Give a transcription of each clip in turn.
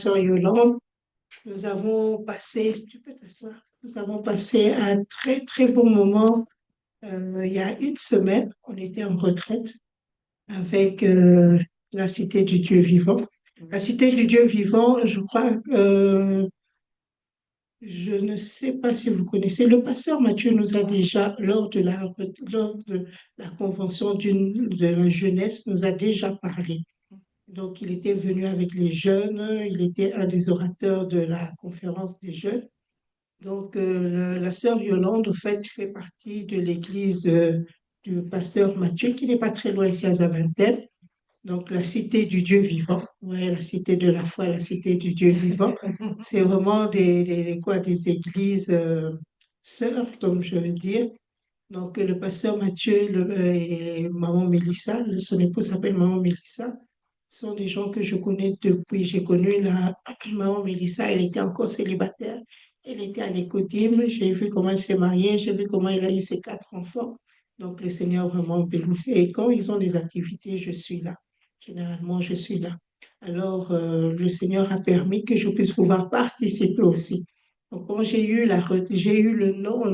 Sœur Yolande, nous avons passé, tu peux t'asseoir, nous avons passé un très très bon moment. Il y a une semaine, on était en retraite avec la Cité du Dieu vivant. La Cité du Dieu vivant, je crois, je ne sais pas si vous connaissez, le pasteur Mathieu nous a déjà, lors de la convention de la jeunesse, nous a déjà parlé. Donc, il était venu avec les jeunes, il était un des orateurs de la conférence des jeunes. Donc, la sœur Yolande, au fait, fait partie de l'église du pasteur Mathieu, qui n'est pas très loin ici à Zaventem. Donc, la cité du Dieu vivant. Ouais, la cité de la foi, la cité du Dieu vivant. C'est vraiment des églises sœurs, comme je veux dire. Donc, le pasteur Mathieu et maman Mélissa, son épouse s'appelle maman Mélissa, sont des gens que je connais depuis. J'ai connu la maman Mélissa, elle était encore célibataire. Elle était à l'écotime. J'ai vu comment elle s'est mariée, j'ai vu comment elle a eu ses 4 enfants. Donc, le Seigneur vraiment bénissait. Et quand ils ont des activités, je suis là. Généralement, je suis là. Alors, le Seigneur a permis que je puisse pouvoir participer aussi. Donc, quand j'ai eu le nom,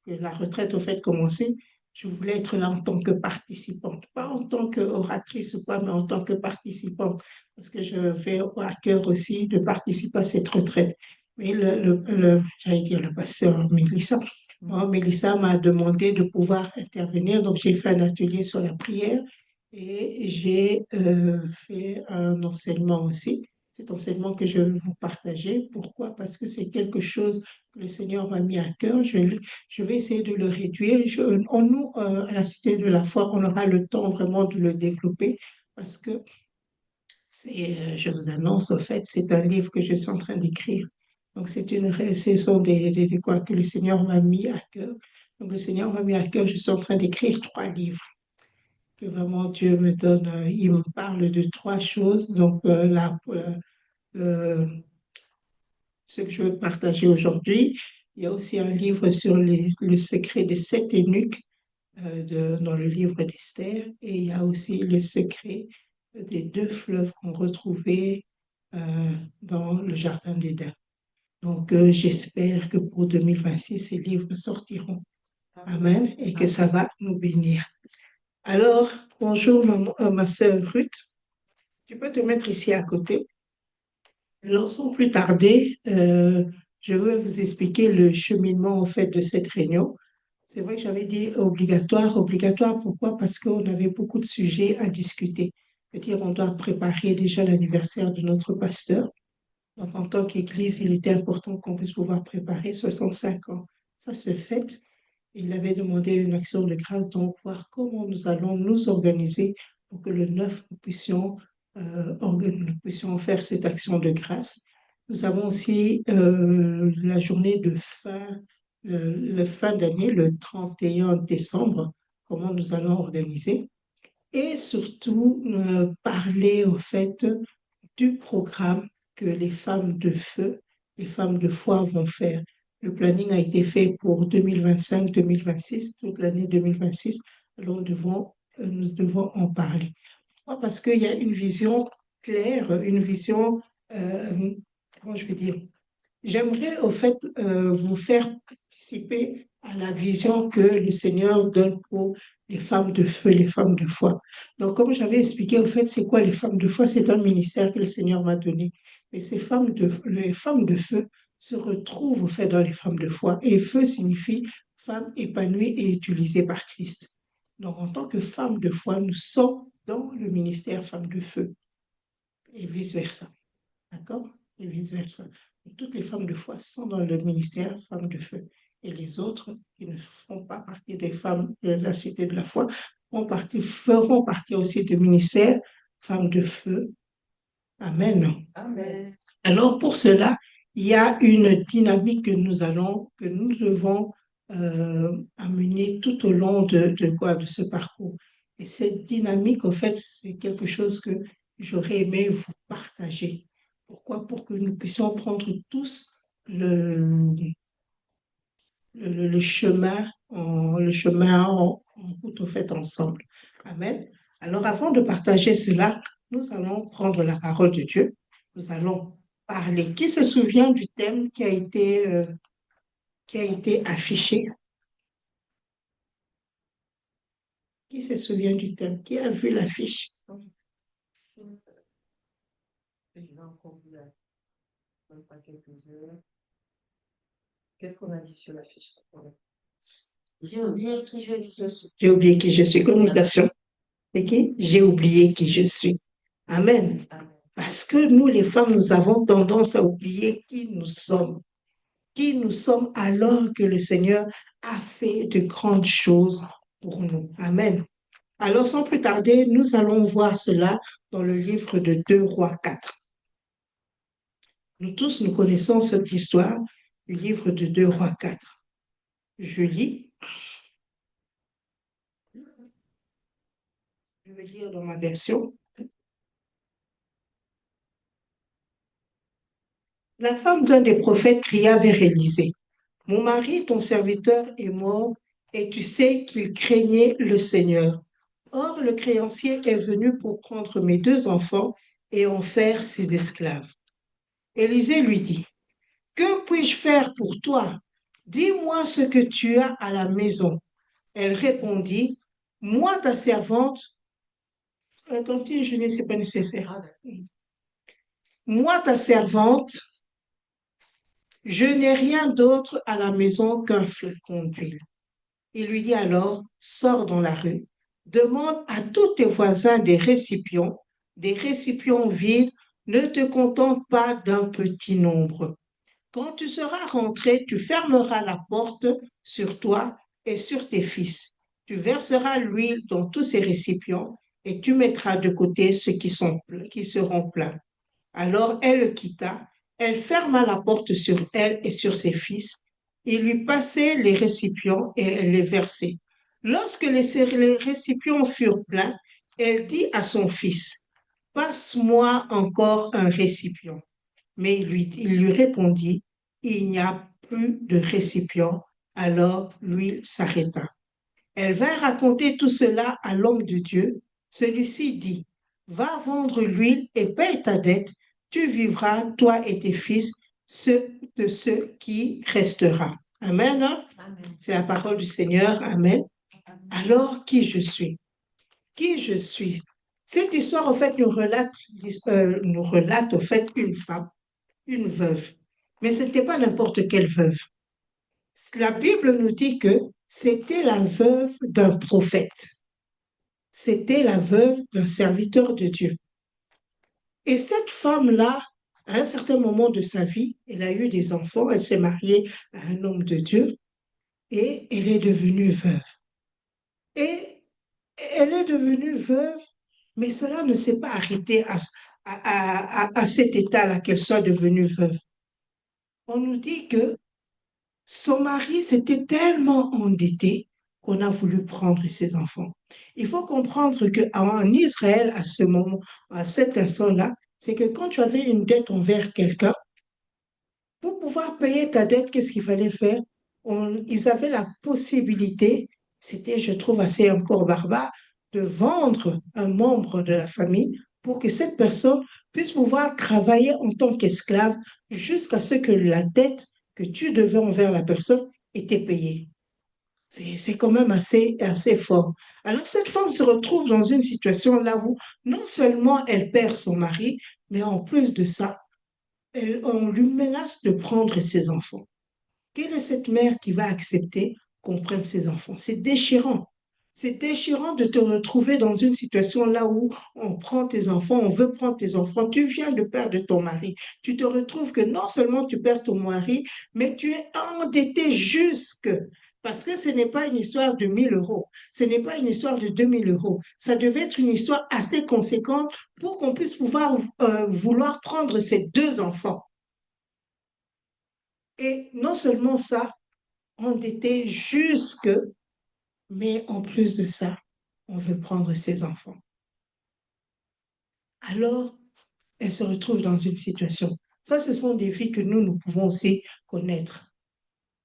que la retraite, au fait, commencé, je voulais être là en tant que participante, pas en tant qu'oratrice ou pas, mais en tant que participante, parce que je vais à cœur aussi de participer à cette retraite. Mais j'allais dire le pasteur Mélissa. Moi, Mélissa m'a demandé de pouvoir intervenir, donc j'ai fait un atelier sur la prière et j'ai fait un enseignement aussi. Cet enseignement que je vais vous partager. Pourquoi? Parce que c'est quelque chose que le Seigneur m'a mis à cœur. Je vais essayer de le réduire. Nous, à la Cité de la Foi, on aura le temps vraiment de le développer parce que je vous annonce, au fait, c'est un livre que je suis en train d'écrire. Donc, ce sont des quoi que le Seigneur m'a mis à cœur. Donc, le Seigneur m'a mis à cœur, je suis en train d'écrire 3 livres que vraiment Dieu me donne. Il me parle de 3 choses. Donc, euh, ce que je veux partager aujourd'hui, il y a aussi un livre sur le secret des 7 eunuques dans le livre d'Esther. Et il y a aussi le secret des 2 fleuves qu'on retrouvait dans le jardin d'Éden. Donc, j'espère que pour 2026, ces livres sortiront. Amen. Et que ça va nous bénir. Alors, bonjour ma sœur Ruth. Tu peux te mettre ici à côté. Alors, sans plus tarder, je veux vous expliquer le cheminement en fait de cette réunion. C'est vrai que j'avais dit obligatoire. Obligatoire, pourquoi? Parce qu'on avait beaucoup de sujets à discuter. C'est-à-dire, on doit préparer déjà l'anniversaire de notre pasteur. Donc, en tant qu'Église, il était important qu'on puisse pouvoir préparer 65 ans. Ça se fait. Il avait demandé une action de grâce, donc voir comment nous allons nous organiser pour que le 9, nous puissions faire cette action de grâce. Nous avons aussi la journée de fin, le fin d'année, le 31 décembre, comment nous allons organiser. Et surtout, parler au fait du programme que les femmes de feu, les femmes de foi vont faire. Le planning a été fait pour 2025-2026, toute l'année 2026. Alors, nous devons en parler. Pourquoi? Parce qu'il y a une vision claire, une vision, comment je vais dire, j'aimerais au fait vous faire participer à la vision que le Seigneur donne pour les femmes de feu, les femmes de foi. Donc, comme j'avais expliqué, au fait, c'est quoi les femmes de foi? C'est un ministère que le Seigneur m'a donné. Et les femmes de feu se retrouvent au fait dans les femmes de foi. Et feu signifie femme épanouie et utilisée par Christ. Donc, en tant que femme de foi, nous sommes dans le ministère femme de feu et vice-versa. D'accord? Et vice-versa. Toutes les femmes de foi sont dans le ministère femmes de feu. Et les autres qui ne font pas partie des femmes de la cité de la foi feront partie aussi du ministère femmes de feu. Amen. Amen. Alors pour cela, il y a une dynamique que nous devons amener tout au long de ce parcours. Et cette dynamique, en fait, c'est quelque chose que j'aurais aimé vous partager. Pourquoi? Pour que nous puissions prendre tous le chemin, en route, au fait, ensemble. Amen. Alors, avant de partager cela, nous allons prendre la parole de Dieu. Nous allons parler. Qui se souvient du thème qui a été affiché? Qui se souvient du thème? Qui a vu l'affiche? Qu'est-ce qu'on a dit sur la fiche? J'ai oublié qui je suis. J'ai oublié qui je suis. Communication. C'est qui? J'ai oublié qui je suis. Amen. Parce que nous, les femmes, nous avons tendance à oublier qui nous sommes. Qui nous sommes alors que le Seigneur a fait de grandes choses pour nous. Amen. Alors, sans plus tarder, nous allons voir cela dans le livre de 2 Rois 4. Nous tous, nous connaissons cette histoire du livre de 2 Rois 4. Je lis. Je vais lire dans ma version. La femme d'un des prophètes cria vers Élisée. Mon mari, ton serviteur, est mort, et tu sais qu'il craignait le Seigneur. Or, le créancier est venu pour prendre mes 2 enfants et en faire ses esclaves. Élisée lui dit, que puis-je faire pour toi? Dis-moi ce que tu as à la maison. Elle répondit, moi, ta servante, attendez, je ne sais pas nécessaire. Moi, ta servante, je n'ai rien d'autre à la maison qu'un flacon d'huile. Il lui dit alors, sors dans la rue, demande à tous tes voisins des récipients vides, ne te contente pas d'un petit nombre. Quand tu seras rentré, tu fermeras la porte sur toi et sur tes fils. Tu verseras l'huile dans tous ces récipients et tu mettras de côté ceux qui seront pleins. Alors elle le quitta, elle ferma la porte sur elle et sur ses fils. Il lui passait les récipients et elle les versait. Lorsque les récipients furent pleins, elle dit à son fils, passe-moi encore un récipient. Mais il lui répondit, il n'y a plus de récipient. Alors l'huile s'arrêta. Elle vint raconter tout cela à l'homme de Dieu. Celui-ci dit, va vendre l'huile et paye ta dette. Tu vivras, toi et tes fils, de ce qui restera. Amen. Hein? Amen. C'est la parole du Seigneur. Amen. Alors, qui je suis? Qui je suis? Cette histoire, en fait, nous relate en fait une femme, une veuve. Mais ce n'était pas n'importe quelle veuve. La Bible nous dit que c'était la veuve d'un prophète. C'était la veuve d'un serviteur de Dieu. Et cette femme-là, à un certain moment de sa vie, elle a eu des enfants, elle s'est mariée à un homme de Dieu et elle est devenue veuve. Et elle est devenue veuve, mais cela ne s'est pas arrêté à cet état-là qu'elle soit devenue veuve. On nous dit que son mari s'était tellement endetté qu'on a voulu prendre ses enfants. Il faut comprendre qu'en Israël, à ce moment, à cet instant-là, c'est que quand tu avais une dette envers quelqu'un, pour pouvoir payer ta dette, qu'est-ce qu'il fallait faire? Ils avaient la possibilité, c'était, je trouve, assez encore barbare, de vendre un membre de la famille pour que cette personne puisse pouvoir travailler en tant qu'esclave jusqu'à ce que la dette que tu devais envers la personne était payée. C'est quand même assez fort. Alors, cette femme se retrouve dans une situation là où non seulement elle perd son mari, mais en plus de ça, on lui menace de prendre ses enfants. Quelle est cette mère qui va accepter qu'on prenne ses enfants? C'est déchirant. C'est déchirant de te retrouver dans une situation là où on prend tes enfants, on veut prendre tes enfants. Tu viens de perdre ton mari. Tu te retrouves que non seulement tu perds ton mari, mais tu es endetté jusque. Parce que ce n'est pas une histoire de 1 000 euros, ce n'est pas une histoire de 2 000 euros. Ça devait être une histoire assez conséquente pour qu'on puisse pouvoir vouloir prendre ces 2 enfants. Et non seulement ça, endetté jusque, mais en plus de ça, on veut prendre ses enfants. Alors, elle se retrouve dans une situation. Ça, ce sont des vies que nous pouvons aussi connaître.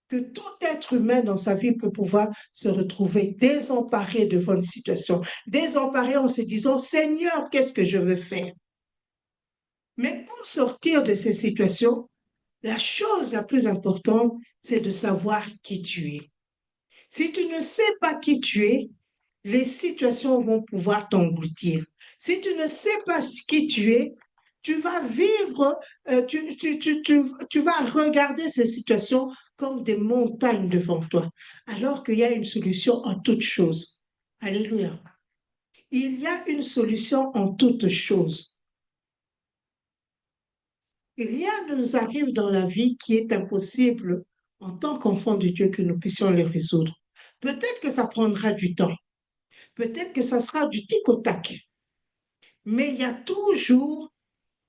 Que tout être humain dans sa vie peut pouvoir se retrouver désemparé devant une situation, désemparé en se disant, Seigneur, qu'est-ce que je veux faire? Mais pour sortir de ces situations, la chose la plus importante, c'est de savoir qui tu es. Si tu ne sais pas qui tu es, les situations vont pouvoir t'engloutir. Si tu ne sais pas qui tu es, tu vas vivre, tu vas regarder ces situations comme des montagnes devant toi, alors qu'il y a une solution en toutes choses. Alléluia. Il y a une solution en toutes choses. Rien ne nous arrive dans la vie qui est impossible en tant qu'enfant de Dieu que nous puissions les résoudre. Peut-être que ça prendra du temps. Peut-être que ça sera du tic au tac. Mais il y a toujours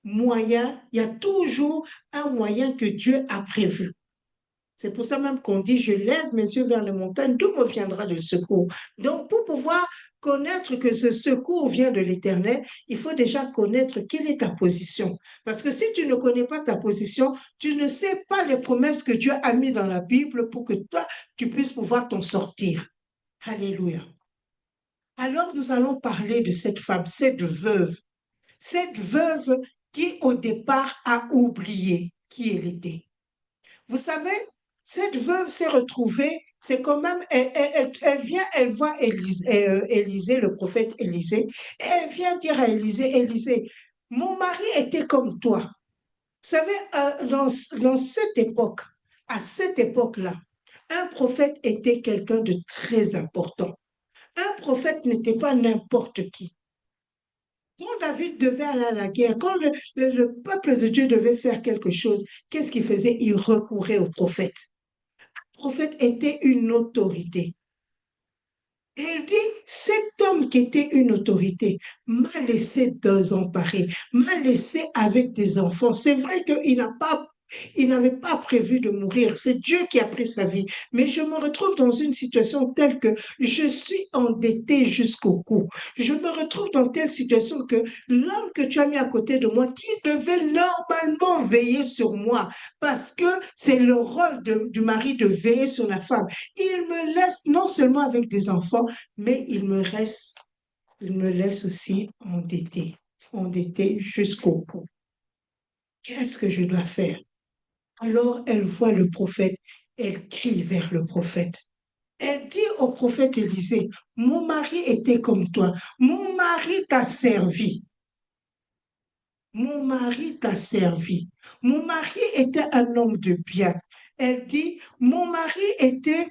moyen, il y a toujours un moyen que Dieu a prévu. C'est pour ça même qu'on dit, je lève mes yeux vers les montagnes, d'où me viendra le secours. Donc, pour pouvoir connaître que ce secours vient de l'Éternel, il faut déjà connaître quelle est ta position. Parce que si tu ne connais pas ta position, tu ne sais pas les promesses que Dieu a mises dans la Bible pour que toi, tu puisses pouvoir t'en sortir. Alléluia. Alors, nous allons parler de cette femme, cette veuve qui, au départ, a oublié qui elle était. Vous savez, cette veuve s'est retrouvée, c'est quand même, elle vient, elle voit Élisée, le prophète Élisée, et elle vient dire à Élisée, Élisée, mon mari était comme toi. Vous savez, dans cette époque, à cette époque-là, un prophète était quelqu'un de très important. Un prophète n'était pas n'importe qui. Quand David devait aller à la guerre, quand le peuple de Dieu devait faire quelque chose, qu'est-ce qu'il faisait? Il recourait au prophète. Le prophète était une autorité. Et il dit, cet homme qui était une autorité m'a laissé désemparé, m'a laissé avec des enfants. C'est vrai il n'avait pas prévu de mourir. C'est Dieu qui a pris sa vie. Mais je me retrouve dans une situation telle que je suis endettée jusqu'au cou. Je me retrouve dans telle situation que l'homme que tu as mis à côté de moi, qui devait normalement veiller sur moi, parce que c'est le rôle du mari de veiller sur la femme, il me laisse non seulement avec des enfants, mais il me laisse aussi endettée jusqu'au cou. Qu'est-ce que je dois faire? Alors elle voit le prophète, elle crie vers le prophète. Elle dit au prophète Élisée, mon mari était comme toi, mon mari t'a servi. Mon mari t'a servi. Mon mari était un homme de bien. Elle dit, mon mari était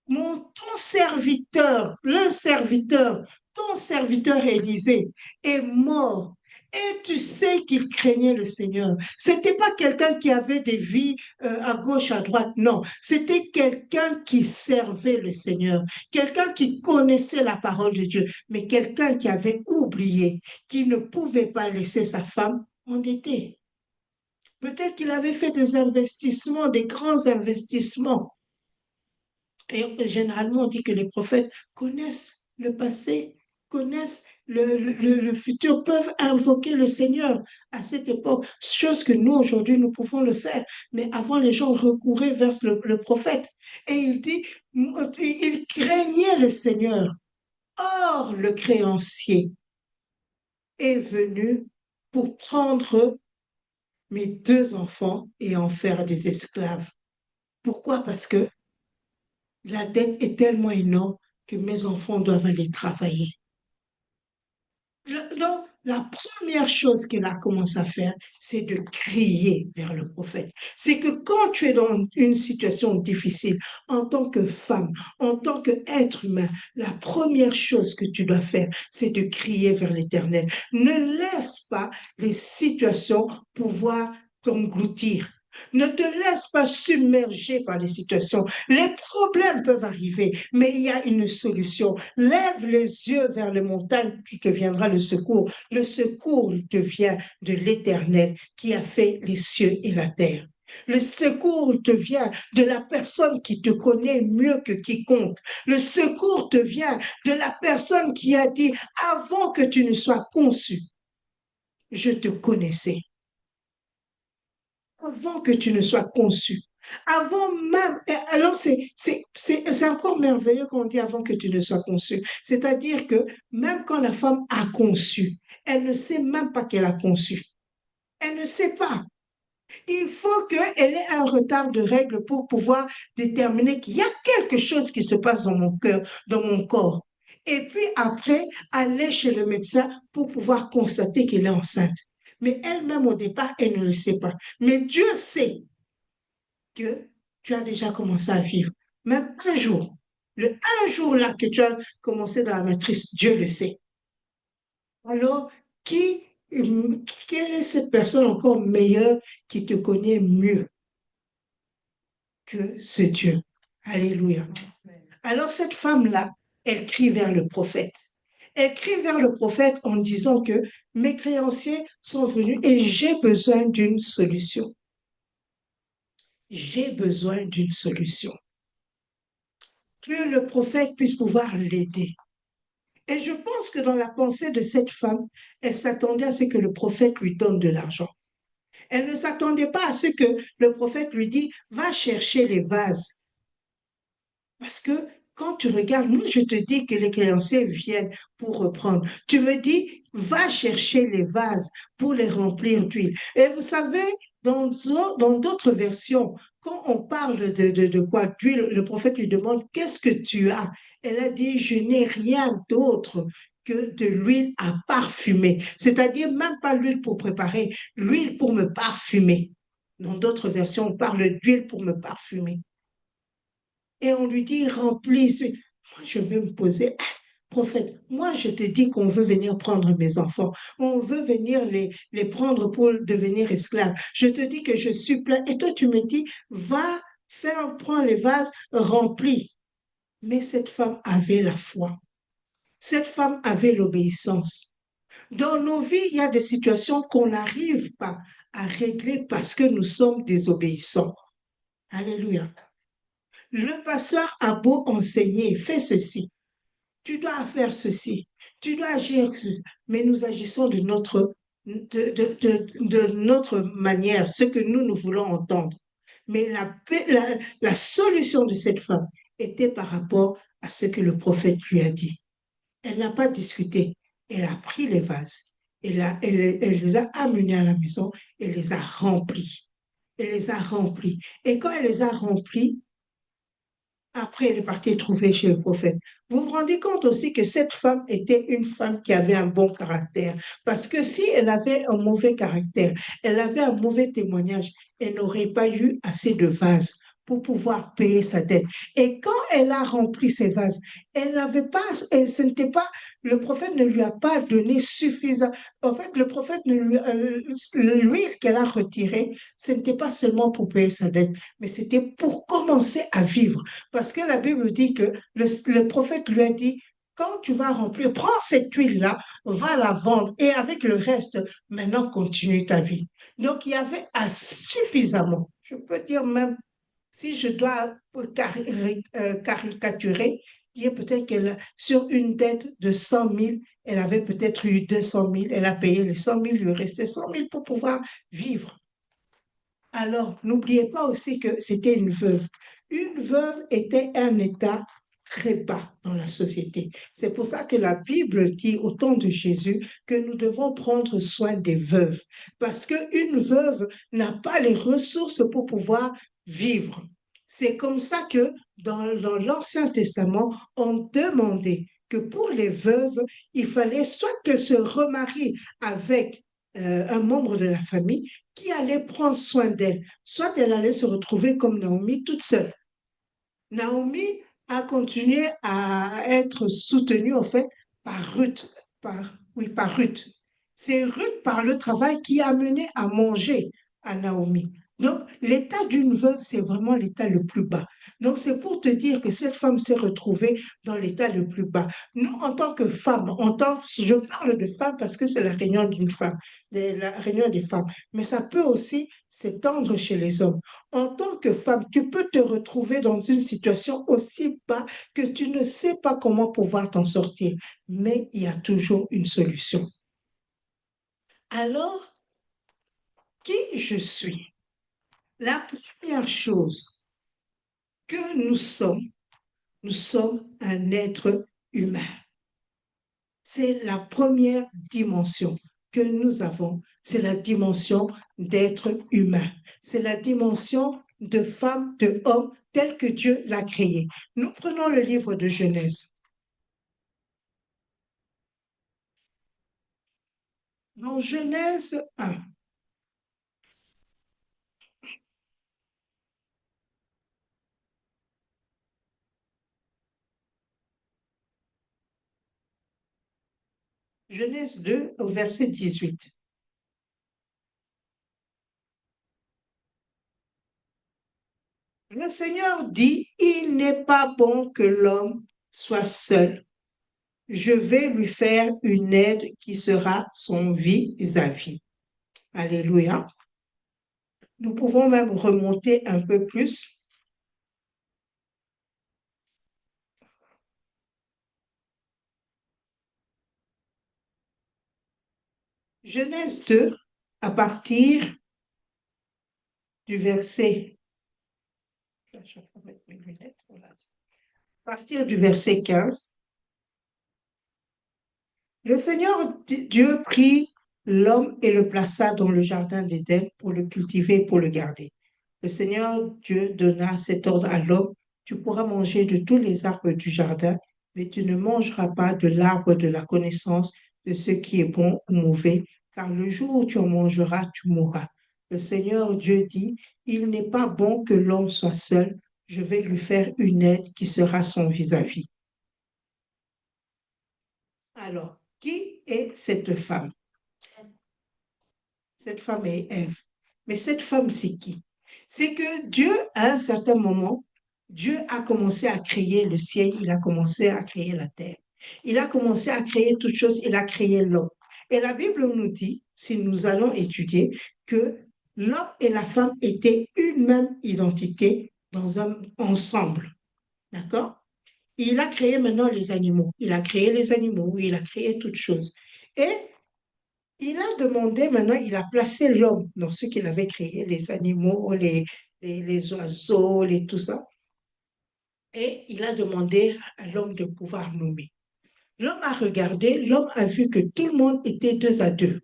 ton serviteur, le serviteur, ton serviteur Élisée est mort. Et tu sais qu'il craignait le Seigneur. C'était pas quelqu'un qui avait des vies à gauche, à droite, non. C'était quelqu'un qui servait le Seigneur, quelqu'un qui connaissait la parole de Dieu, mais quelqu'un qui avait oublié, qui ne pouvait pas laisser sa femme endettée. Peut-être qu'il avait fait des investissements, des grands investissements. Et généralement, on dit que les prophètes connaissent le passé, connaissent le futur, peuvent invoquer le Seigneur à cette époque, chose que nous, aujourd'hui, nous pouvons le faire. Mais avant, les gens recouraient vers le prophète. Et il dit, il craignait le Seigneur. Or, le créancier est venu pour prendre mes deux enfants et en faire des esclaves. Pourquoi? Parce que la dette est tellement énorme que mes enfants doivent aller travailler. Donc, la première chose qu'elle a commencé à faire, c'est de crier vers le prophète. C'est que quand tu es dans une situation difficile, en tant que femme, en tant qu'être humain, la première chose que tu dois faire, c'est de crier vers l'Éternel. Ne laisse pas les situations pouvoir t'engloutir. Ne te laisse pas submerger par les situations. Les problèmes peuvent arriver, mais il y a une solution. Lève les yeux vers les montagnes, tu te viendras le secours. Le secours te vient de l'Éternel qui a fait les cieux et la terre. Le secours te vient de la personne qui te connaît mieux que quiconque. Le secours te vient de la personne qui a dit, avant que tu ne sois conçu, je te connaissais. Avant que tu ne sois conçu. Avant même, alors c'est encore merveilleux qu'on dit avant que tu ne sois conçu. C'est-à-dire que même quand la femme a conçu, elle ne sait même pas qu'elle a conçu. Elle ne sait pas. Il faut qu'elle ait un retard de règles pour pouvoir déterminer qu'il y a quelque chose qui se passe dans mon cœur, dans mon corps. Et puis après, aller chez le médecin pour pouvoir constater qu'elle est enceinte. Mais elle-même, au départ, elle ne le sait pas. Mais Dieu sait que tu as déjà commencé à vivre. Même un jour. Le un jour là que tu as commencé dans la matrice, Dieu le sait. Alors, qui, quelle est cette personne encore meilleure qui te connaît mieux que ce Dieu? Alléluia. Alors, cette femme-là, elle crie vers le prophète. Elle crie vers le prophète en disant que mes créanciers sont venus et j'ai besoin d'une solution. J'ai besoin d'une solution. Que le prophète puisse pouvoir l'aider. Et je pense que dans la pensée de cette femme, elle s'attendait à ce que le prophète lui donne de l'argent. Elle ne s'attendait pas à ce que le prophète lui dit, va chercher les vases. Parce que quand tu regardes, moi je te dis que les créanciers viennent pour reprendre. Tu me dis, va chercher les vases pour les remplir d'huile. Et vous savez, dans d'autres versions, quand on parle de quoi d'huile, le prophète lui demande, qu'est-ce que tu as? Elle a dit, je n'ai rien d'autre que de l'huile à parfumer. C'est-à-dire même pas l'huile pour préparer, l'huile pour me parfumer. Dans d'autres versions, on parle d'huile pour me parfumer. Et on lui dit, remplis. Moi, je vais me poser, ah, prophète, moi, je te dis qu'on veut venir prendre mes enfants. On veut venir les prendre pour devenir esclaves. Je te dis que je suis plein. Et toi, tu me dis, va faire, prends les vases remplis. Mais cette femme avait la foi. Cette femme avait l'obéissance. Dans nos vies, il y a des situations qu'on n'arrive pas à régler parce que nous sommes désobéissants. Alléluia. Le pasteur a beau enseigner, fais ceci, tu dois faire ceci, tu dois agir ceci, mais nous agissons de notre manière, ce que nous voulons entendre. Mais la solution de cette femme était par rapport à ce que le prophète lui a dit. Elle n'a pas discuté, elle a pris les vases, elle les a amenés à la maison, elle les a remplis. Elle les a remplis. Et quand elle les a remplis, après, elle est partie trouver chez le prophète. Vous vous rendez compte aussi que cette femme était une femme qui avait un bon caractère. Parce que si elle avait un mauvais caractère, elle avait un mauvais témoignage, elle n'aurait pas eu assez de vases pour pouvoir payer sa dette. Et quand elle a rempli ses vases, elle n'avait pas, ce n'était pas, le prophète ne lui a pas donné suffisant. En fait, le prophète ne lui, l'huile qu'elle a retirée, ce n'était pas seulement pour payer sa dette, mais c'était pour commencer à vivre. Parce que la Bible dit que le prophète lui a dit, quand tu vas remplir, prends cette huile-là, va la vendre et avec le reste, maintenant continue ta vie. Donc, il y avait suffisamment, je peux dire même, si je dois caricaturer, il y a peut-être qu'elle, sur une dette de 100 000, elle avait peut-être eu 200 000, elle a payé les 100 000, il lui restait 100 000 pour pouvoir vivre. Alors, n'oubliez pas aussi que c'était une veuve. Une veuve était un état très bas dans la société. C'est pour ça que la Bible dit au temps de Jésus que nous devons prendre soin des veuves, parce qu'une veuve n'a pas les ressources pour pouvoir vivre. C'est comme ça que dans l'Ancien Testament, on demandait que pour les veuves, il fallait soit qu'elles se remarient avec un membre de la famille qui allait prendre soin d'elle, soit elle allait se retrouver comme Naomi toute seule. Naomi a continué à être soutenue en fait par Ruth, par Ruth. C'est Ruth par le travail qui a mené à manger à Naomi. Donc, l'état d'une veuve, c'est vraiment l'état le plus bas. Donc, c'est pour te dire que cette femme s'est retrouvée dans l'état le plus bas. Nous, en tant que femmes, je parle de femmes parce que c'est la réunion d'une femme, la réunion des femmes, mais ça peut aussi s'étendre chez les hommes. En tant que femme, tu peux te retrouver dans une situation aussi bas que tu ne sais pas comment pouvoir t'en sortir, mais il y a toujours une solution. Alors, qui je suis? La première chose que nous sommes un être humain. C'est la première dimension. que nous avons, c'est la dimension d'être humain. C'est la dimension de femme, de homme, tel que Dieu l'a créé. Nous prenons le livre de Genèse. Dans Genèse 1, Genèse 2, au verset 18. Le Seigneur dit, il n'est pas bon que l'homme soit seul. Je vais lui faire une aide qui sera son vis-à-vis. Alléluia. Nous pouvons même remonter un peu plus. Genèse 2, à partir du verset, à partir du verset 15. Le Seigneur Dieu prit l'homme et le plaça dans le jardin d'Éden pour le cultiver et pour le garder. Le Seigneur Dieu donna cet ordre à l'homme, tu pourras manger de tous les arbres du jardin, mais tu ne mangeras pas de l'arbre de la connaissance de ce qui est bon ou mauvais, car le jour où tu en mangeras, tu mourras. Le Seigneur Dieu dit, il n'est pas bon que l'homme soit seul, je vais lui faire une aide qui sera son vis-à-vis. Alors, qui est cette femme? Cette femme est Ève. Mais cette femme, c'est qui? C'est que Dieu, à un certain moment, Dieu a commencé à créer le ciel, il a commencé à créer la terre. Il a commencé à créer toutes choses, il a créé l'homme. Et la Bible nous dit, si nous allons étudier, que l'homme et la femme étaient une même identité dans un ensemble. D'accord? Il a créé maintenant les animaux. Il a créé les animaux, il a créé toutes choses. Et il a demandé, maintenant, il a placé l'homme dans ce qu'il avait créé, les animaux, les oiseaux, tout ça. Et il a demandé à l'homme de pouvoir nommer. L'homme a regardé, l'homme a vu que tout le monde était deux à deux.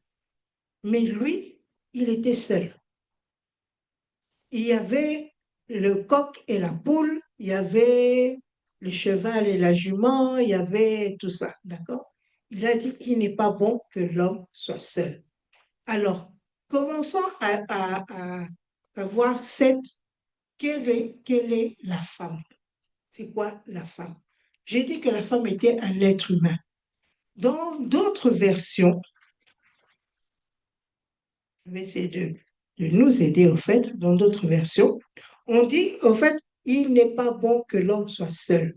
Mais lui, il était seul. Il y avait le coq et la poule, il y avait le cheval et la jument, il y avait tout ça, d'accord? Il a dit, il n'est pas bon que l'homme soit seul. Alors, commençons à voir quelle est la femme. C'est quoi la femme? J'ai dit que la femme était un être humain. Dans d'autres versions, je vais essayer de nous aider au fait, dans d'autres versions, on dit au fait, il n'est pas bon que l'homme soit seul.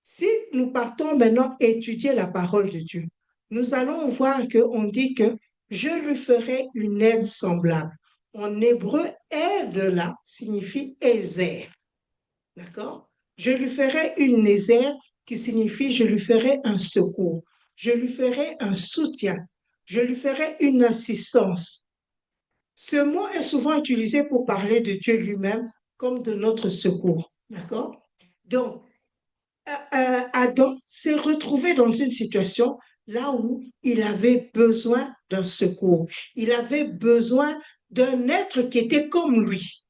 Si nous partons maintenant étudier la parole de Dieu, nous allons voir qu'on dit que je lui ferai une aide semblable. En hébreu, aide là signifie ézer. D'accord? Je lui ferai une ézer qui signifie je lui ferai un secours. Je lui ferai un soutien. Je lui ferai une assistance. Ce mot est souvent utilisé pour parler de Dieu lui-même comme de notre secours. D'accord? Donc, Adam s'est retrouvé dans une situation là où il avait besoin d'un secours. Il avait besoin d'un être qui était comme lui.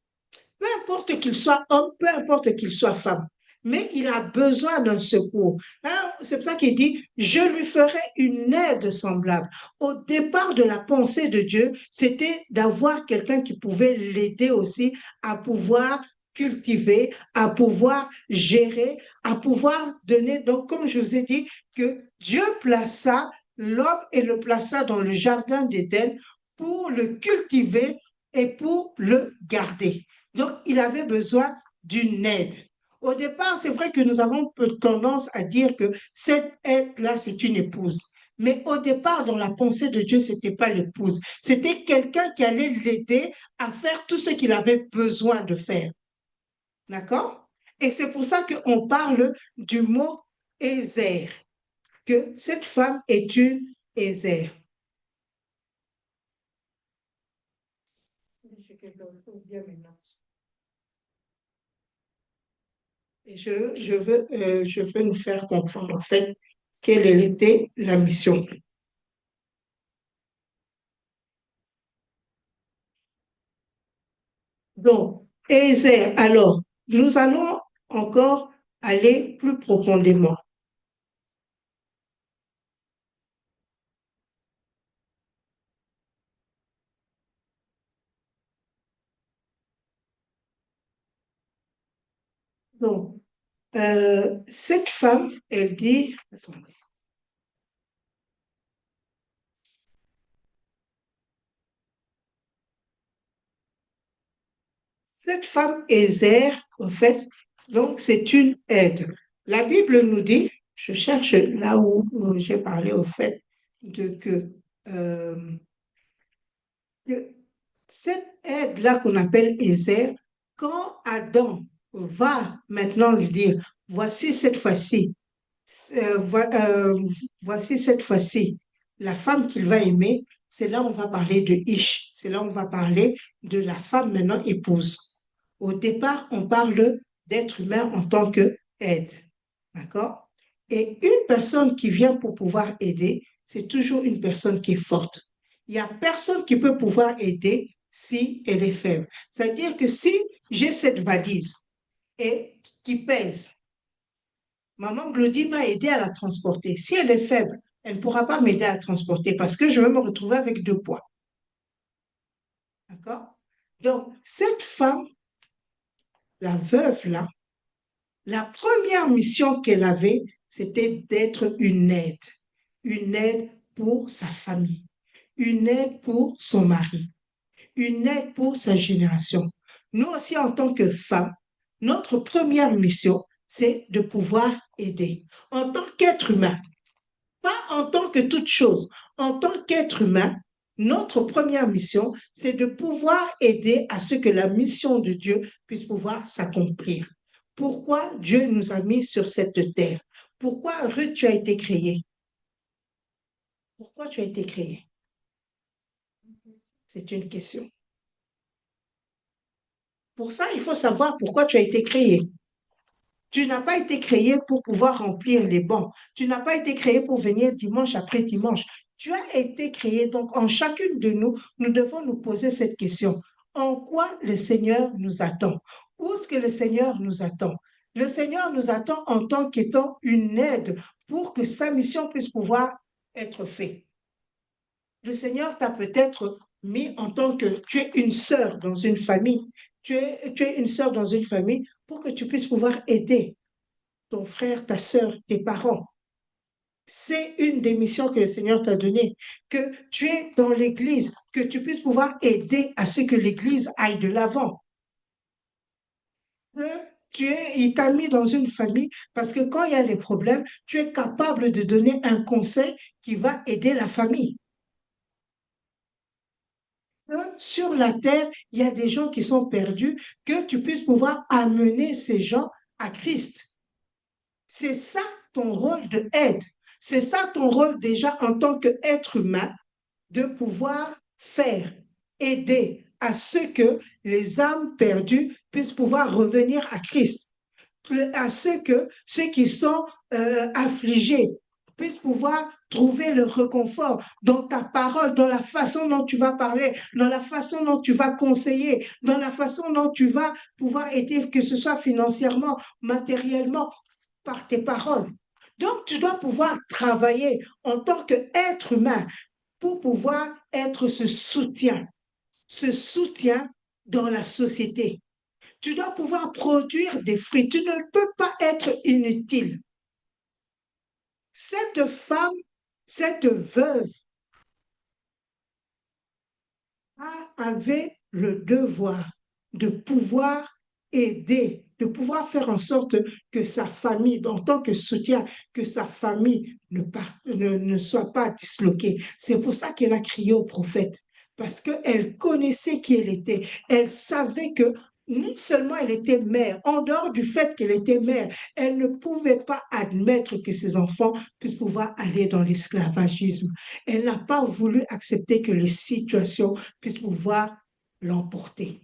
Peu importe qu'il soit homme, peu importe qu'il soit femme. Mais il a besoin d'un secours. Hein, c'est pour ça qu'il dit, je lui ferai une aide semblable. Au départ de la pensée de Dieu, c'était d'avoir quelqu'un qui pouvait l'aider aussi à pouvoir cultiver, à pouvoir gérer, à pouvoir donner. Donc, comme je vous ai dit, que Dieu plaça l'homme et le plaça dans le jardin d'Éden pour le cultiver et pour le garder. Donc, il avait besoin d'une aide. Au départ, c'est vrai que nous avons tendance à dire que cette aide-là, c'est une épouse. Mais au départ, dans la pensée de Dieu, ce n'était pas l'épouse. C'était quelqu'un qui allait l'aider à faire tout ce qu'il avait besoin de faire. D'accord? Et c'est pour ça qu'on parle du mot Ézer, que cette femme est une Ézer. Et je veux nous faire comprendre en fait quelle était la mission. Donc, Ézère, alors, nous allons encore aller plus profondément. Donc, cette femme, elle dit, attendez, cette femme Ézère, en fait, donc c'est une aide. La Bible nous dit, je cherche là où j'ai parlé au fait de euh, que cette aide-là qu'on appelle Ézère, quand Adam va maintenant lui dire, voici cette fois-ci, euh, voi- euh, voici cette fois-ci la femme qu'il va aimer, c'est là où on va parler de Ish, c'est là où on va parler de la femme maintenant épouse. Au départ, on parle d'être humain en tant que aide, d'accord? Et une personne qui vient pour pouvoir aider, c'est toujours une personne qui est forte. Il n'y a personne qui peut pouvoir aider si elle est faible. C'est-à-dire que si j'ai cette valise et qui pèse, maman Glody m'a aidé à la transporter. Si elle est faible, elle ne pourra pas m'aider à la transporter parce que je vais me retrouver avec deux poids. D'accord? Donc, cette femme, la veuve là, la première mission qu'elle avait, c'était d'être une aide pour sa famille, une aide pour son mari, une aide pour sa génération. Nous aussi, en tant que femmes, notre première mission, c'est de pouvoir aider. En tant qu'être humain, pas en tant que toute chose, en tant qu'être humain, notre première mission, c'est de pouvoir aider à ce que la mission de Dieu puisse pouvoir s'accomplir. Pourquoi Dieu nous a mis sur cette terre? Pourquoi Ruth, tu as été créée? Pourquoi tu as été créée? C'est une question. Pour ça, il faut savoir pourquoi tu as été créée. Tu n'as pas été créé pour pouvoir remplir les bancs. Tu n'as pas été créé pour venir dimanche après dimanche. Tu as été créé, donc en chacune de nous, nous devons nous poser cette question. En quoi le Seigneur nous attend? Où est-ce que le Seigneur nous attend? Le Seigneur nous attend en tant qu'étant une aide pour que sa mission puisse pouvoir être faite. Le Seigneur t'a peut-être mis en tant que tu es une sœur dans une famille. Tu es une sœur dans une famille pour que tu puisses pouvoir aider ton frère, ta sœur, tes parents. C'est une des missions que le Seigneur t'a donnée, que tu es dans l'Église, que tu puisses pouvoir aider à ce que l'Église aille de l'avant. Il t'a mis dans une famille parce que quand il y a des problèmes, tu es capable de donner un conseil qui va aider la famille. Sur la terre, il y a des gens qui sont perdus, que tu puisses pouvoir amener ces gens à Christ. C'est ça ton rôle de aide. C'est ça ton rôle déjà en tant qu'être humain, de pouvoir faire, aider à ce que les âmes perdues puissent pouvoir revenir à Christ, à ce que ceux qui sont affligés puissent pouvoir trouver le réconfort dans ta parole, dans la façon dont tu vas parler, dans la façon dont tu vas conseiller, dans la façon dont tu vas pouvoir aider, que ce soit financièrement, matériellement, par tes paroles. Donc, tu dois pouvoir travailler en tant qu'être humain pour pouvoir être ce soutien dans la société. Tu dois pouvoir produire des fruits. Tu ne peux pas être inutile. Cette femme, cette veuve, avait le devoir de pouvoir aider, de pouvoir faire en sorte que sa famille, en tant que soutien, que sa famille ne soit pas disloquée. C'est pour ça qu'elle a crié au prophète, parce qu'elle connaissait qui elle était. Elle savait que non seulement elle était mère, en dehors du fait qu'elle était mère, elle ne pouvait pas admettre que ses enfants puissent pouvoir aller dans l'esclavagisme. Elle n'a pas voulu accepter que les situations puissent pouvoir l'emporter.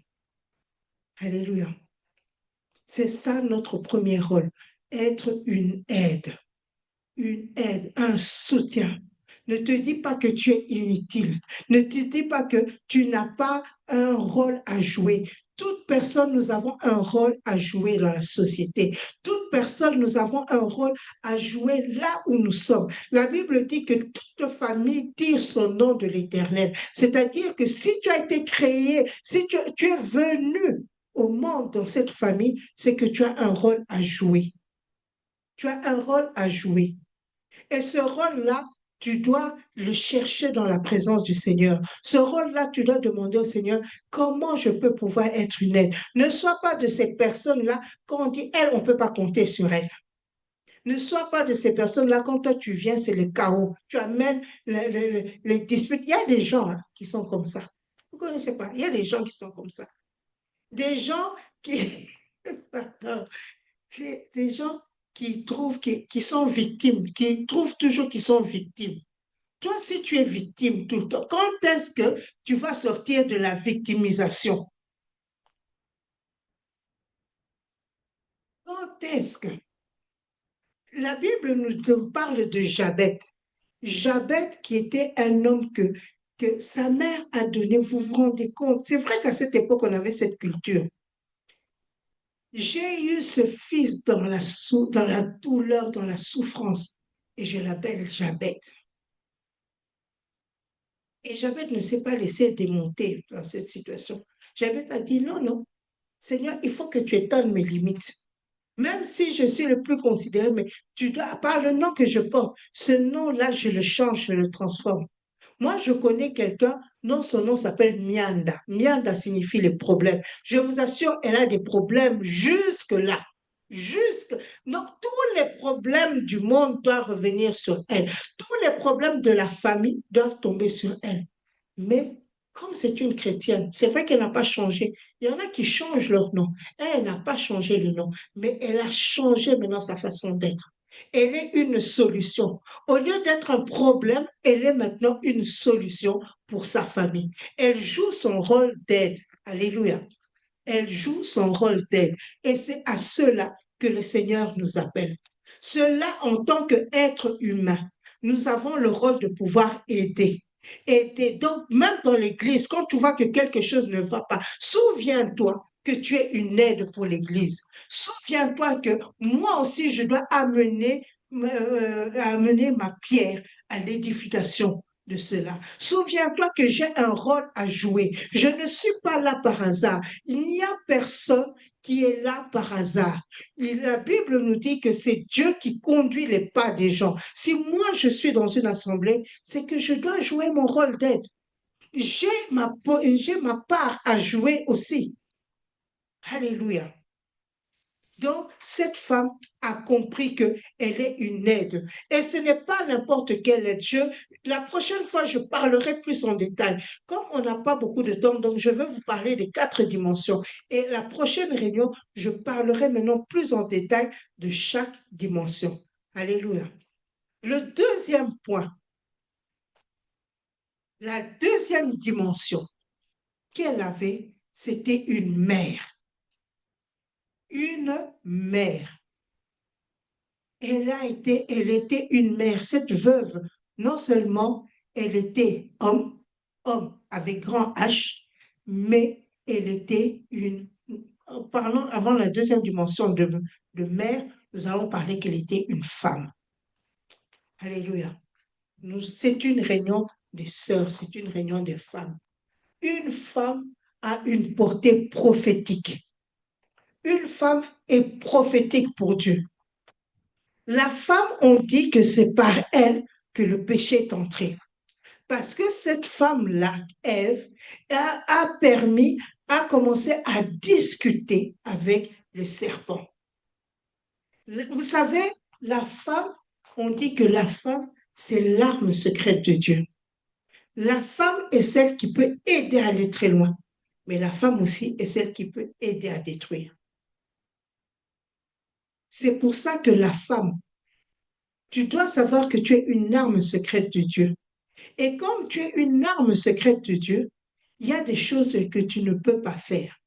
Alléluia. C'est ça notre premier rôle, être une aide, un soutien. Ne te dis pas que tu es inutile. Ne te dis pas que tu n'as pas un rôle à jouer. Toute personne, nous avons un rôle à jouer dans la société. Toute personne, nous avons un rôle à jouer là où nous sommes. La Bible dit que toute famille tire son nom de l'Éternel. C'est-à-dire que si tu as été créé, si tu es venu au monde dans cette famille, c'est que tu as un rôle à jouer. Tu as un rôle à jouer. Et ce rôle-là, tu dois le chercher dans la présence du Seigneur. Ce rôle-là, tu dois demander au Seigneur comment je peux pouvoir être une aide. Ne sois pas de ces personnes-là, quand on dit elle, on ne peut pas compter sur elle. Ne sois pas de ces personnes-là, quand toi tu viens, c'est le chaos. Tu amènes les disputes. Il y a des gens hein, qui sont comme ça. Vous ne connaissez pas, il y a des gens qui sont comme ça. Des gens qui... Pardon. Des gens qui trouvent qui sont victimes, qui trouvent toujours qu'ils sont victimes. Toi, si tu es victime tout le temps, quand est-ce que tu vas sortir de la victimisation? Quand est-ce que la Bible nous parle de Jabet? Jabet qui était un homme que sa mère a donné, vous vous rendez compte? C'est vrai qu'à cette époque, on avait cette culture. J'ai eu ce fils dans la douleur, dans la souffrance, et je l'appelle Jabet. Et Jabet ne s'est pas laissé démonter dans cette situation. Jabet a dit non, non, Seigneur, il faut que tu étonnes mes limites. Même si je suis le plus considéré, mais tu dois, par le nom que je porte, ce nom-là, je le change, je le transforme. Moi, je connais quelqu'un, non, son nom s'appelle Mianda. Mianda signifie les problèmes. Je vous assure, elle a des problèmes jusque-là. Jusque, non, tous les problèmes du monde doivent revenir sur elle. Tous les problèmes de la famille doivent tomber sur elle. Mais comme c'est une chrétienne, c'est vrai qu'elle n'a pas changé. Il y en a qui changent leur nom. Elle n'a pas changé le nom, mais elle a changé maintenant sa façon d'être. Elle est une solution. Au lieu d'être un problème, elle est maintenant une solution pour sa famille. Elle joue son rôle d'aide. Alléluia. Elle joue son rôle d'aide. Et c'est à cela que le Seigneur nous appelle. Cela, en tant qu'être humain, nous avons le rôle de pouvoir aider. Aider. Donc, même dans l'Église, quand tu vois que quelque chose ne va pas, souviens-toi que tu es une aide pour l'Église. Souviens-toi que moi aussi, je dois amener ma pierre à l'édification de cela. Souviens-toi que j'ai un rôle à jouer. Je ne suis pas là par hasard. Il n'y a personne qui est là par hasard. Et la Bible nous dit que c'est Dieu qui conduit les pas des gens. Si moi je suis dans une assemblée, c'est que je dois jouer mon rôle d'aide. J'ai ma part à jouer aussi. Alléluia. Donc, cette femme a compris qu'elle est une aide. Et ce n'est pas n'importe quelle aide. La prochaine fois, je parlerai plus en détail. Comme on n'a pas beaucoup de temps, donc je vais vous parler des 4 dimensions. Et la prochaine réunion, je parlerai maintenant plus en détail de chaque dimension. Alléluia. Le deuxième point, la deuxième dimension qu'elle avait, c'était une mère. Une mère. Elle était une mère. Cette veuve, non seulement elle était homme avec grand H, mais elle était parlons avant la deuxième dimension de mère, nous allons parler qu'elle était une femme. Alléluia. C'est une réunion des sœurs, c'est une réunion des femmes. Une femme a une portée prophétique. Une femme est prophétique pour Dieu. La femme, on dit que c'est par elle que le péché est entré. Parce que cette femme-là, Ève, a commencé à discuter avec le serpent. Vous savez, la femme, on dit que la femme, c'est l'arme secrète de Dieu. La femme est celle qui peut aider à aller très loin, mais la femme aussi est celle qui peut aider à détruire. C'est pour ça que la femme, tu dois savoir que tu es une arme secrète de Dieu. Et comme tu es une arme secrète de Dieu, il y a des choses que tu ne peux pas faire.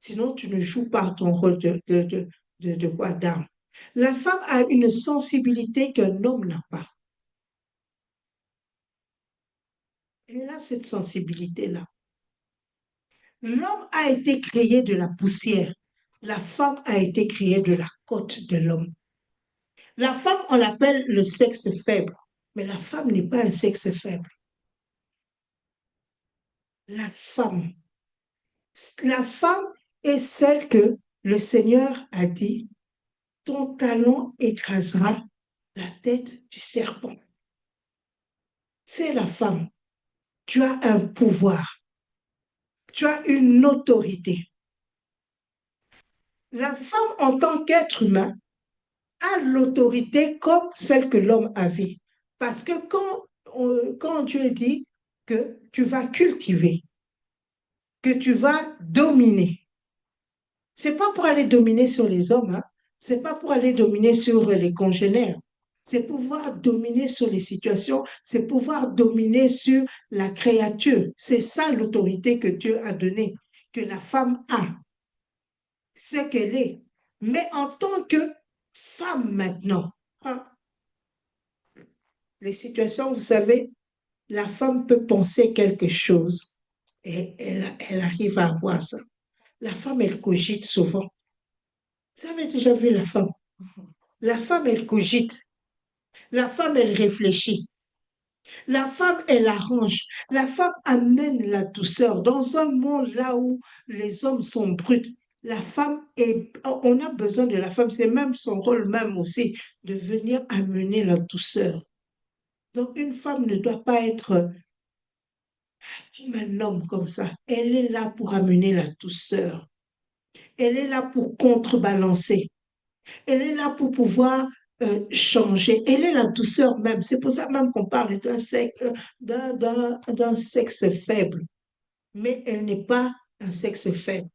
Sinon, tu ne joues pas ton rôle de quoi d'arme. La femme a une sensibilité qu'un homme n'a pas. Elle a cette sensibilité-là. L'homme a été créé de la poussière. La femme a été créée de la côte de l'homme. La femme, on l'appelle le sexe faible, mais la femme n'est pas un sexe faible. La femme, la femme est celle que le Seigneur a dit, ton talon écrasera la tête du serpent. C'est la femme. Tu as un pouvoir. Tu as une autorité. La femme, en tant qu'être humain, a l'autorité comme celle que l'homme avait. Parce que quand Dieu dit que tu vas cultiver, que tu vas dominer, c'est pas pour aller dominer sur les hommes, hein. C'est pas pour aller dominer sur les congénères. C'est pouvoir dominer sur les situations, c'est pouvoir dominer sur la créature. C'est ça l'autorité que Dieu a donnée, que la femme a, c'est qu'elle est. Mais en tant que femme maintenant, hein, les situations, vous savez, la femme peut penser quelque chose et elle arrive à avoir ça. La femme, elle cogite souvent. Vous avez déjà vu la femme? La femme, elle cogite. La femme, elle réfléchit. La femme, elle arrange. La femme amène la douceur. Dans un monde là où les hommes sont bruts, la femme est, on a besoin de la femme. C'est même son rôle même aussi de venir amener la douceur. Donc, une femme ne doit pas être comme un homme comme ça. Elle est là pour amener la douceur. Elle est là pour contrebalancer. Elle est là pour pouvoir changer. Elle est la douceur même. C'est pour ça même qu'on parle d'un sexe faible. Mais elle n'est pas un sexe faible.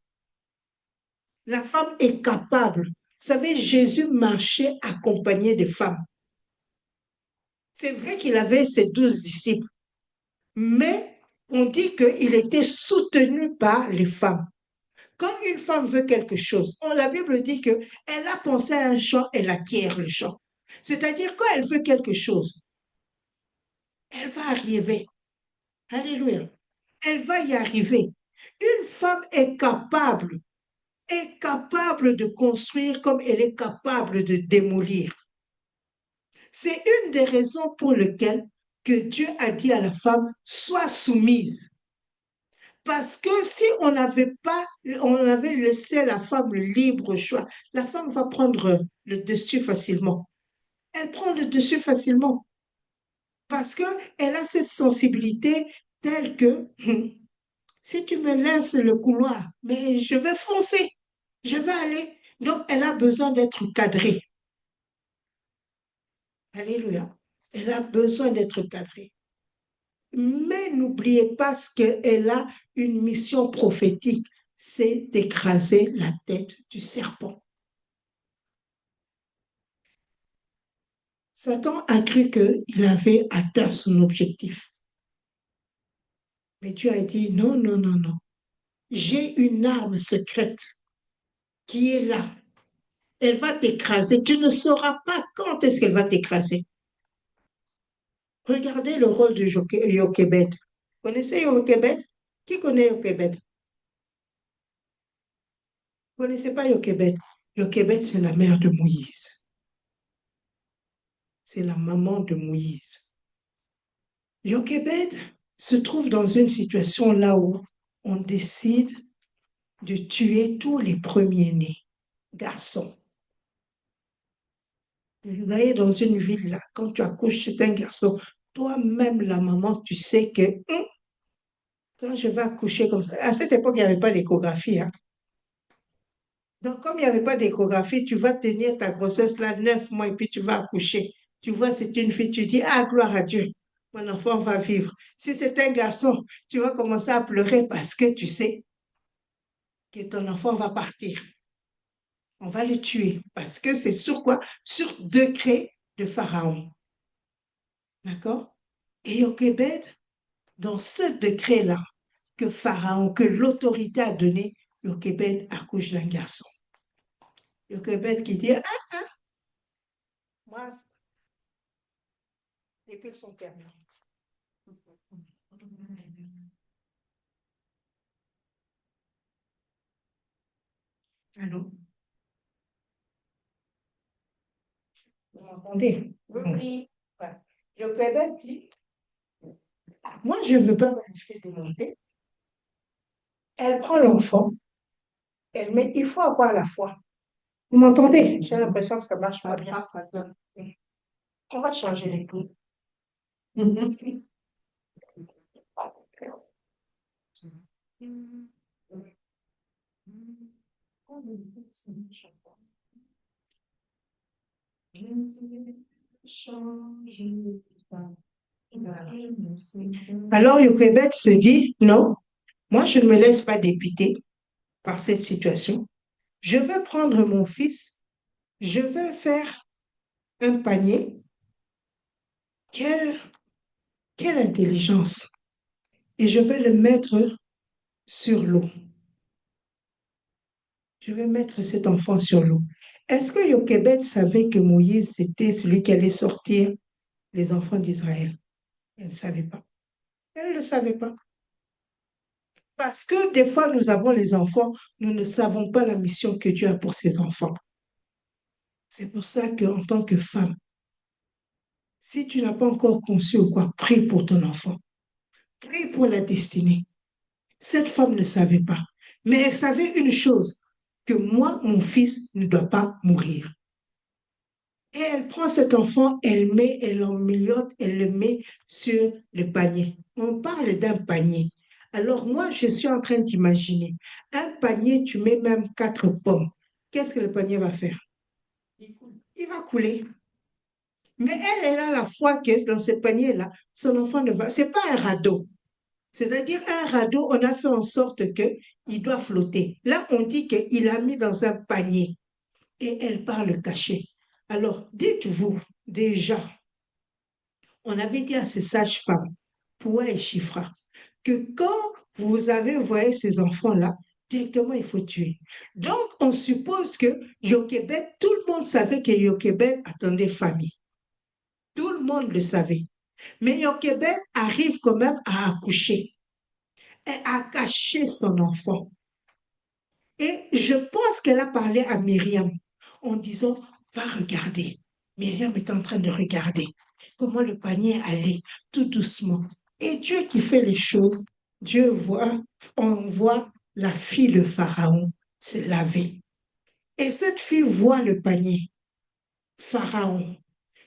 La femme est capable. Vous savez, Jésus marchait accompagné de femmes. C'est vrai qu'il avait ses 12 disciples, mais on dit qu'il était soutenu par les femmes. Quand une femme veut quelque chose, la Bible dit qu'elle a pensé à un champ, elle acquiert le champ. C'est-à-dire, quand elle veut quelque chose, elle va arriver. Alléluia. Elle va y arriver. Une femme est capable de construire comme elle est capable de démolir. C'est une des raisons pour lesquelles que Dieu a dit à la femme, sois soumise. Parce que si on avait laissé la femme le libre choix, la femme va prendre le dessus facilement. Elle prend le dessus facilement parce qu'elle a cette sensibilité telle que si tu me laisses le couloir, mais je vais foncer, je vais aller. Donc, elle a besoin d'être cadrée. Alléluia. Elle a besoin d'être cadrée. Mais n'oubliez pas qu'elle a une mission prophétique, c'est d'écraser la tête du serpent. Satan a cru qu'il avait atteint son objectif. Mais Dieu a dit, non, non, non, non. J'ai une arme secrète qui est là. Elle va t'écraser. Tu ne sauras pas quand est-ce qu'elle va t'écraser. Regardez le rôle de Jochebed. Vous connaissez Jochebed? Qui connaît Jochebed? Vous ne connaissez pas Jochebed? Jochebed, c'est la mère de Moïse. C'est la maman de Moïse. Jochebed se trouve dans une situation là où on décide de tuer tous les premiers-nés, garçons. Vous voyez, dans une ville, là, quand tu accouches chez un garçon, toi-même, la maman, tu sais que quand je vais accoucher comme ça, à cette époque, il n'y avait pas d'échographie. Hein. Donc, comme il n'y avait pas d'échographie, tu vas tenir ta grossesse là 9 mois et puis tu vas accoucher. Tu vois, c'est une fille, tu dis, ah, gloire à Dieu, mon enfant va vivre. Si c'est un garçon, tu vas commencer à pleurer parce que tu sais que ton enfant va partir. On va le tuer parce que c'est sur quoi? Sur décret de Pharaon. D'accord? Et Jochebed, dans ce décret-là, que Pharaon, que l'autorité a donné, Jochebed accouche d'un garçon. Jochebed qui dit, moi, les piles sont terminées. Allô? Vous m'entendez? Oui. Ouais. Jochebed dit, moi, je ne veux pas me laisser démonter. Elle prend l'enfant, mais il faut avoir la foi. Vous m'entendez? J'ai l'impression que ça marche pas bien. On va changer les coups. Alors, Jochebed se dit, non, moi, je ne me laisse pas dépiter par cette situation. Je veux prendre mon fils, je veux faire un panier. Quelle, quelle intelligence! Et je vais le mettre sur l'eau. Je vais mettre cet enfant sur l'eau. Est-ce que Jochebed savait que Moïse, c'était celui qui allait sortir les enfants d'Israël? Elle ne savait pas. Elle ne le savait pas. Parce que des fois, nous avons les enfants, nous ne savons pas la mission que Dieu a pour ses enfants. C'est pour ça qu'en tant que femme, si tu n'as pas encore conçu ou quoi, prie pour ton enfant. Prie pour la destinée. Cette femme ne savait pas. Mais elle savait une chose, que moi, mon fils ne doit pas mourir. Et elle prend cet enfant, elle l'emmillote, elle le met sur le panier. On parle d'un panier. Alors moi, je suis en train d'imaginer, un panier, tu mets même 4 pommes. Qu'est-ce que le panier va faire? Il va couler. Mais elle a la foi que dans ce panier-là, son enfant ne va... C'est pas un radeau. C'est-à-dire un radeau, on a fait en sorte qu'il doit flotter. Là, on dit qu'il a mis dans un panier et elle part le cacher. Alors, dites-vous déjà, on avait dit à ces sages-femmes, Poua et Chifra, que quand vous avez envoyé ces enfants-là, directement, il faut tuer. Donc, on suppose que Jochebed, tout le monde savait que Jochebed attendait famille. Tout le monde le savait. Mais Jochebed arrive quand même à accoucher et à cacher son enfant. Et je pense qu'elle a parlé à Myriam en disant, va regarder. Myriam est en train de regarder comment le panier allait tout doucement. Et Dieu qui fait les choses, Dieu voit, on voit la fille de Pharaon se laver. Et cette fille voit le panier, Pharaon,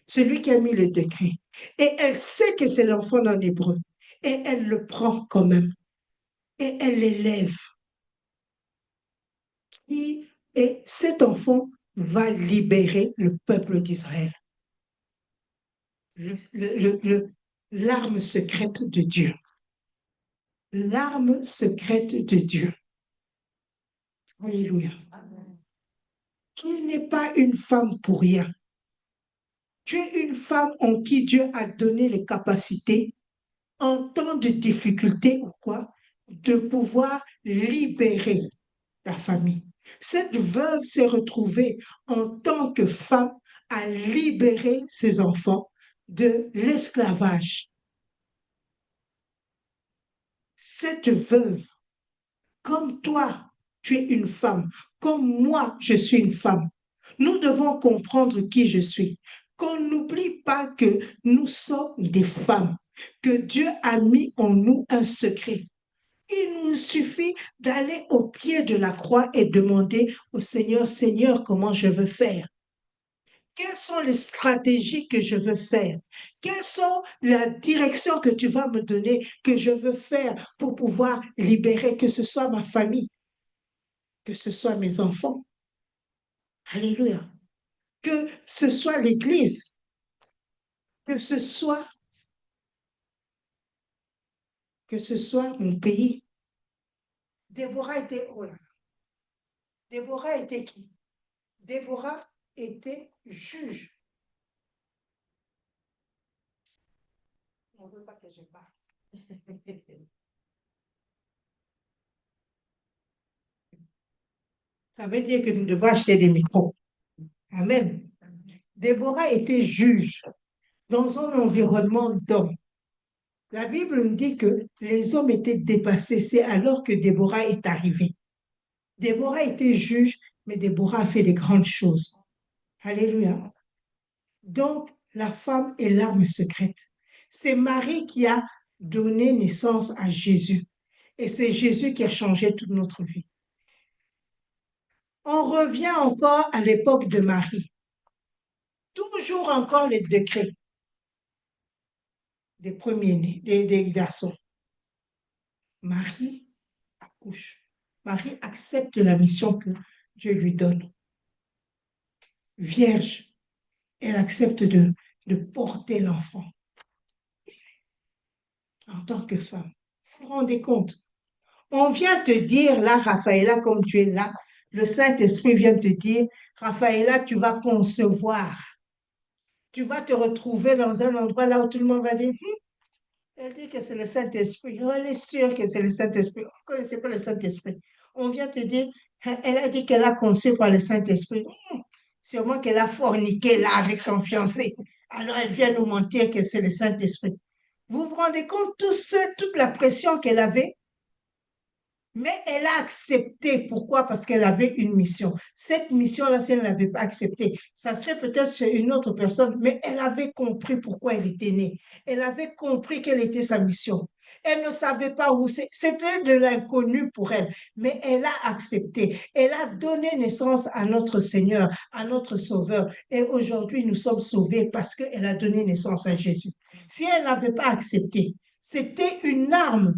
celui qui a mis le décret. Et elle sait que c'est l'enfant en hébreu. Et elle le prend quand même. Et elle l'élève. Et cet enfant va libérer le peuple d'Israël. L'arme secrète de Dieu. L'arme secrète de Dieu. Alléluia. Tu n'es pas une femme pour rien. Tu es une femme en qui Dieu a donné les capacités, en temps de difficulté ou quoi, de pouvoir libérer la famille. Cette veuve s'est retrouvée en tant que femme à libérer ses enfants de l'esclavage. Cette veuve, comme toi, tu es une femme, comme moi, je suis une femme. Nous devons comprendre qui je suis. Qu'on n'oublie pas que nous sommes des femmes, que Dieu a mis en nous un secret. Il nous suffit d'aller au pied de la croix et demander au Seigneur, Seigneur, comment je veux faire? Quelles sont les stratégies que je veux faire? Quelles sont la direction que tu vas me donner, que je veux faire pour pouvoir libérer, que ce soit ma famille, que ce soit mes enfants? Alléluia. Que ce soit l'Église, que que ce soit mon pays. Déborah était, oh là, Déborah était qui? Déborah était juge. On ne veut pas que je parle. Ça veut dire que nous devons acheter des micros. Amen. Déborah était juge dans un environnement d'hommes. La Bible nous dit que les hommes étaient dépassés. C'est alors que Déborah est arrivée. Déborah était juge, mais Déborah a fait des grandes choses. Alléluia. Donc, la femme est l'arme secrète. C'est Marie qui a donné naissance à Jésus. Et c'est Jésus qui a changé toute notre vie. On revient encore à l'époque de Marie. Toujours encore les décrets des premiers-nés, des garçons. Marie accouche. Marie accepte la mission que Dieu lui donne. Vierge, elle accepte de porter l'enfant en tant que femme. Vous vous rendez compte? On vient te dire là, Raphaëla, comme tu es là, le Saint-Esprit vient te dire, Raphaëla, tu vas concevoir. Tu vas te retrouver dans un endroit là où tout le monde va dire, elle dit que c'est le Saint-Esprit. Oh, elle est sûre que c'est le Saint-Esprit. On ne connaissait pas le Saint-Esprit. On vient te dire, elle a dit qu'elle a conçu par le Saint-Esprit. Sûrement qu'elle a forniqué là avec son fiancé. Alors elle vient nous mentir que c'est le Saint-Esprit. Vous vous rendez compte toute la pression qu'elle avait? Mais elle a accepté. Pourquoi? Parce qu'elle avait une mission. Cette mission-là, si elle ne l'avait pas acceptée, ça serait peut-être chez une autre personne, mais elle avait compris pourquoi elle était née. Elle avait compris quelle était sa mission. Elle ne savait pas où c'est. C'était de l'inconnu pour elle, mais elle a accepté. Elle a donné naissance à notre Seigneur, à notre Sauveur. Et aujourd'hui, nous sommes sauvés parce qu'elle a donné naissance à Jésus. Si elle n'avait pas accepté, c'était une arme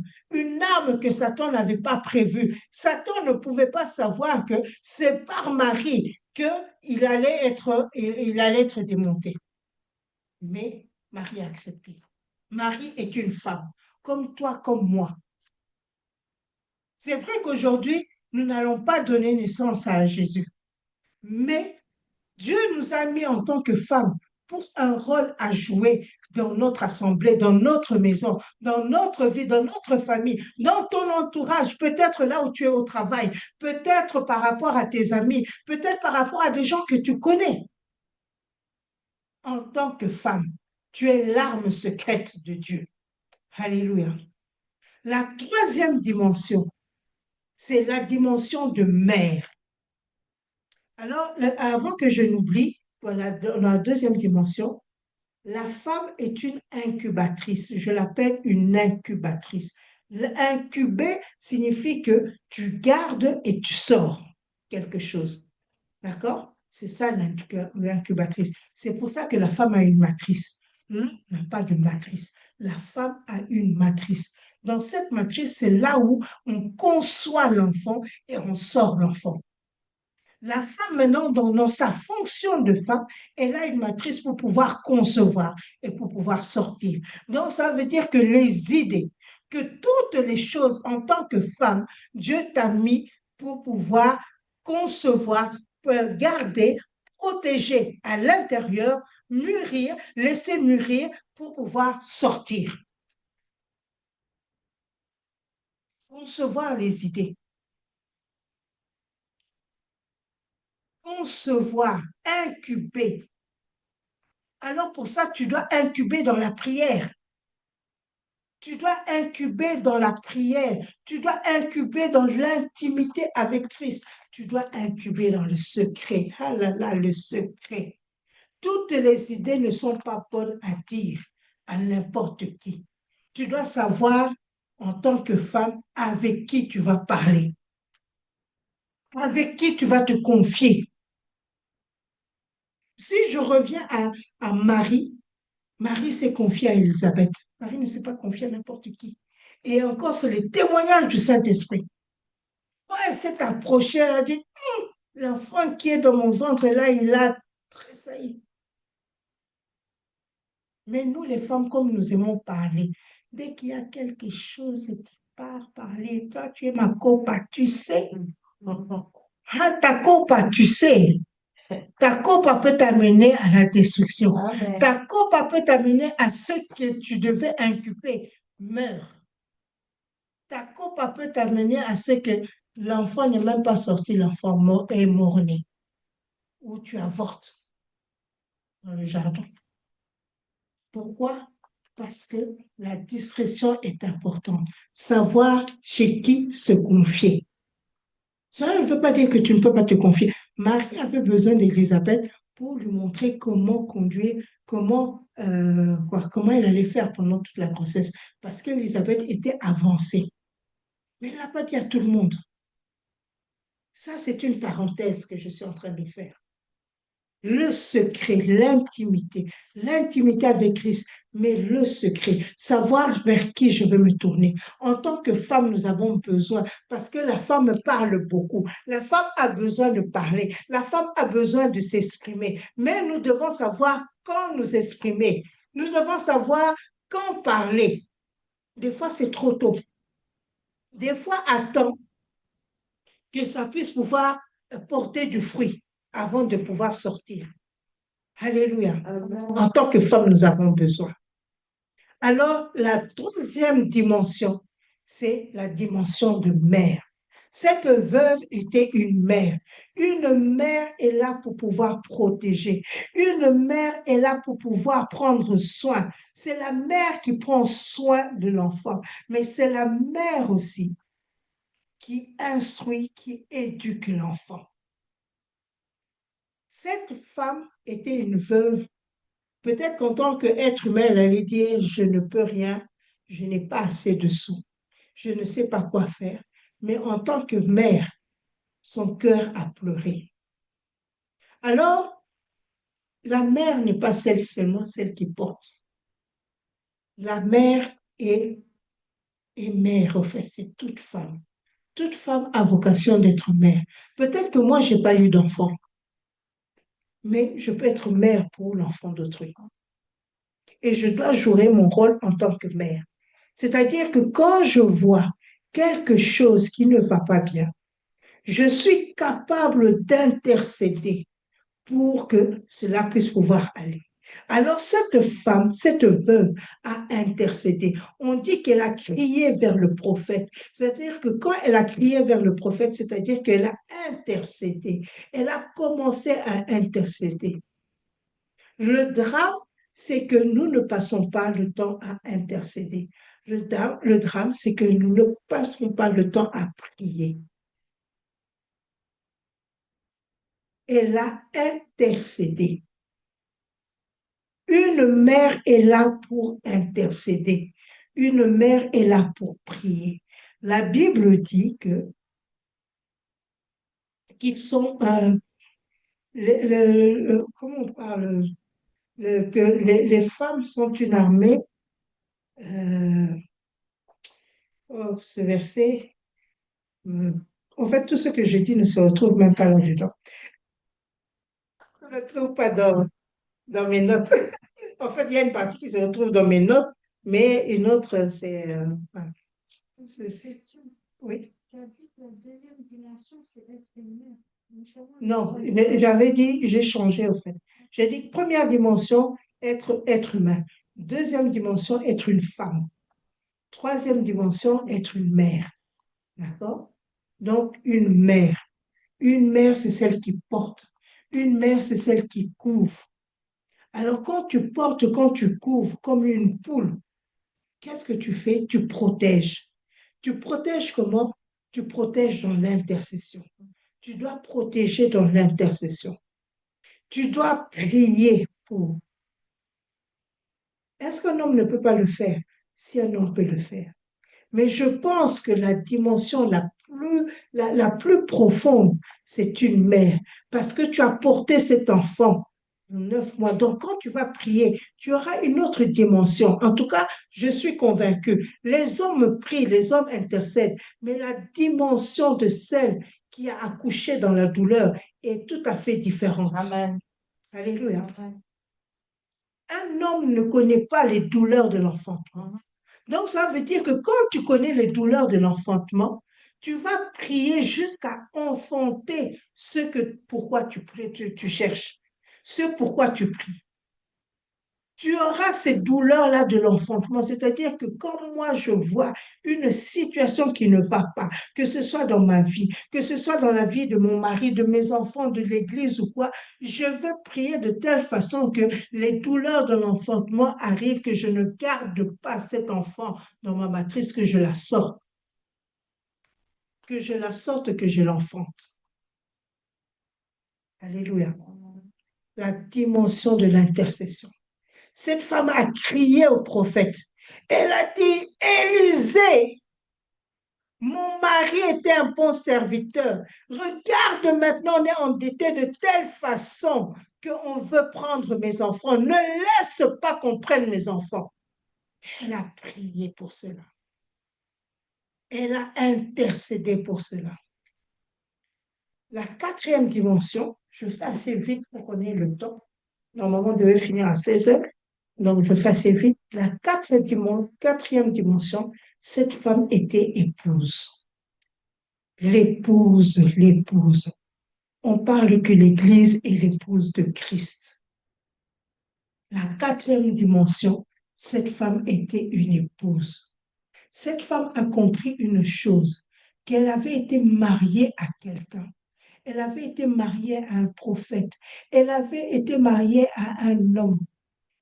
que Satan n'avait pas prévue. Satan ne pouvait pas savoir que c'est par Marie qu'il il allait être démonté. Mais Marie a accepté. Marie est une femme, comme toi, comme moi. C'est vrai qu'aujourd'hui, nous n'allons pas donner naissance à Jésus, mais Dieu nous a mis en tant que femmes pour un rôle à jouer dans notre assemblée, dans notre maison, dans notre vie, dans notre famille, dans ton entourage, peut-être là où tu es au travail, peut-être par rapport à tes amis, peut-être par rapport à des gens que tu connais. En tant que femme, tu es l'arme secrète de Dieu. Alléluia. La troisième dimension, c'est la dimension de mère. Alors, avant que je n'oublie, voilà, dans la deuxième dimension, la femme est une incubatrice. Je l'appelle une incubatrice. Incuber signifie que tu gardes et tu sors quelque chose. D'accord? C'est ça l'incubatrice. C'est pour ça que la femme a une matrice. L'homme n'a pas de matrice. La femme a une matrice. Dans cette matrice, c'est là où on conçoit l'enfant et on sort l'enfant. La femme, maintenant, dans sa fonction de femme, elle a une matrice pour pouvoir concevoir et pour pouvoir sortir. Donc, ça veut dire que les idées, que toutes les choses en tant que femme, Dieu t'a mis pour pouvoir concevoir, garder, protéger à l'intérieur, mûrir, laisser mûrir pour pouvoir sortir. Concevoir les idées. Concevoir, incuber. Alors pour ça, tu dois incuber dans la prière. Tu dois incuber dans la prière. Tu dois incuber dans l'intimité avec Christ. Tu dois incuber dans le secret. Ah là là, le secret. Toutes les idées ne sont pas bonnes à dire à n'importe qui. Tu dois savoir, en tant que femme, avec qui tu vas parler. Avec qui tu vas te confier. Si je reviens à Marie, Marie s'est confiée à Élisabeth. Marie ne s'est pas confiée à n'importe qui. Et encore, c'est le témoignage du Saint-Esprit. Quand elle s'est approchée, elle a dit, l'enfant qui est dans mon ventre, là, il a tressailli. Mais nous, les femmes, comme nous aimons parler, dès qu'il y a quelque chose qui part parler, toi, tu es ma copa, tu sais. Ah, ta copa, tu sais. Ta copa peut t'amener à la destruction. Amen. Ta copa peut t'amener à ce que tu devais incuber. Meurt. Ta copa peut t'amener à ce que l'enfant n'est même pas sorti, l'enfant est mort-né. Ou tu avortes dans le jardin. Pourquoi? Parce que la discrétion est importante. Savoir chez qui se confier. Ça ne veut pas dire que tu ne peux pas te confier. Marie avait besoin d'Élisabeth pour lui montrer comment conduire, comment elle allait faire pendant toute la grossesse. Parce qu'Élisabeth était avancée. Mais elle n'a pas dit à tout le monde. Ça, c'est une parenthèse que je suis en train de faire. Le secret, l'intimité avec Christ, mais le secret, savoir vers qui je veux me tourner. En tant que femme, nous avons besoin, parce que la femme parle beaucoup, la femme a besoin de parler, la femme a besoin de s'exprimer, mais nous devons savoir quand nous exprimer, nous devons savoir quand parler. Des fois, c'est trop tôt. Des fois, attends que ça puisse pouvoir porter du fruit avant de pouvoir sortir. Alléluia. En tant que femme, nous avons besoin. Alors, la troisième dimension, c'est la dimension de mère. Cette veuve était une mère. Une mère est là pour pouvoir protéger. Une mère est là pour pouvoir prendre soin. C'est la mère qui prend soin de l'enfant, mais c'est la mère aussi qui instruit, qui éduque l'enfant. Cette femme était une veuve. Peut-être qu'en tant qu'être humain, elle allait dire, je ne peux rien, je n'ai pas assez de sous, je ne sais pas quoi faire. Mais en tant que mère, son cœur a pleuré. Alors, la mère n'est pas seulement celle qui porte. La mère est mère, en fait, c'est toute femme. Toute femme a vocation d'être mère. Peut-être que moi, je n'ai pas eu d'enfant, mais je peux être mère pour l'enfant d'autrui. Et je dois jouer mon rôle en tant que mère. C'est-à-dire que quand je vois quelque chose qui ne va pas bien, je suis capable d'intercéder pour que cela puisse pouvoir aller. Alors cette femme, cette veuve a intercédé. On dit qu'elle a crié vers le prophète. C'est-à-dire que quand elle a crié vers le prophète, c'est-à-dire qu'elle a intercédé. Elle a commencé à intercéder. Le drame, c'est que nous ne passons pas le temps à intercéder. Le drame, c'est que nous ne passons pas le temps à prier. Elle a intercédé. Une mère est là pour intercéder. Une mère est là pour prier. La Bible dit qu'ils sont, comment on parle, que les femmes sont une armée. Euh, oh, ce verset, en fait, tout ce que j'ai dit ne se retrouve même pas là-dedans. Je ne le trouve pas dans mes notes. En fait, il y a une partie qui se retrouve dans mes notes, mais une autre, c'est... voilà. Question. Oui. Tu as dit que la deuxième dimension, c'est être une mère. Non, j'avais dit, j'ai changé au fait. J'ai dit première dimension, être humain. Deuxième dimension, être une femme. Troisième dimension, être une mère. D'accord? Donc, une mère. Une mère, c'est celle qui porte. Une mère, c'est celle qui couvre. Alors, quand tu portes, quand tu couvres comme une poule, qu'est-ce que tu fais? Tu protèges. Tu protèges comment? Tu protèges dans l'intercession. Tu dois protéger dans l'intercession. Tu dois prier pour. Est-ce qu'un homme ne peut pas le faire? Si un homme peut le faire. Mais je pense que la dimension la plus profonde, c'est une mère. Parce que tu as porté cet enfant 9 mois. Donc, quand tu vas prier, tu auras une autre dimension. En tout cas, je suis convaincue. Les hommes prient, les hommes intercèdent, mais la dimension de celle qui a accouché dans la douleur est tout à fait différente. Amen. Alléluia. Un homme ne connaît pas les douleurs de l'enfantement. Donc, ça veut dire que quand tu connais les douleurs de l'enfantement, tu vas prier jusqu'à enfanter pourquoi tu cherches, ce pourquoi tu pries. tu auras ces douleurs-là de l'enfantement. C'est-à-dire que quand moi je vois une situation qui ne va pas, que ce soit dans ma vie, que ce soit dans la vie de mon mari, de mes enfants, de l'église ou quoi, je veux prier de telle façon que les douleurs de l'enfantement arrivent, que je ne garde pas cet enfant dans ma matrice, que je la sorte, que je la sorte, que je l'enfante. Alléluia. La dimension de l'intercession. Cette femme a crié au prophète. Elle a dit, Élisée, mon mari était un bon serviteur. Regarde maintenant, on est endetté de telle façon qu'on veut prendre mes enfants. Ne laisse pas qu'on prenne mes enfants. Elle a prié pour cela. Elle a intercédé pour cela. La quatrième dimension, je fais assez vite pour qu'on ait le temps. Normalement, on devait finir à 16 heures. Donc, je fais assez vite. La quatrième dimension, cette femme était épouse. L'épouse, l'épouse. On parle que l'Église est l'épouse de Christ. La quatrième dimension, cette femme était une épouse. Cette femme a compris une chose, qu'elle avait été mariée à quelqu'un. Elle avait été mariée à un prophète. Elle avait été mariée à un homme,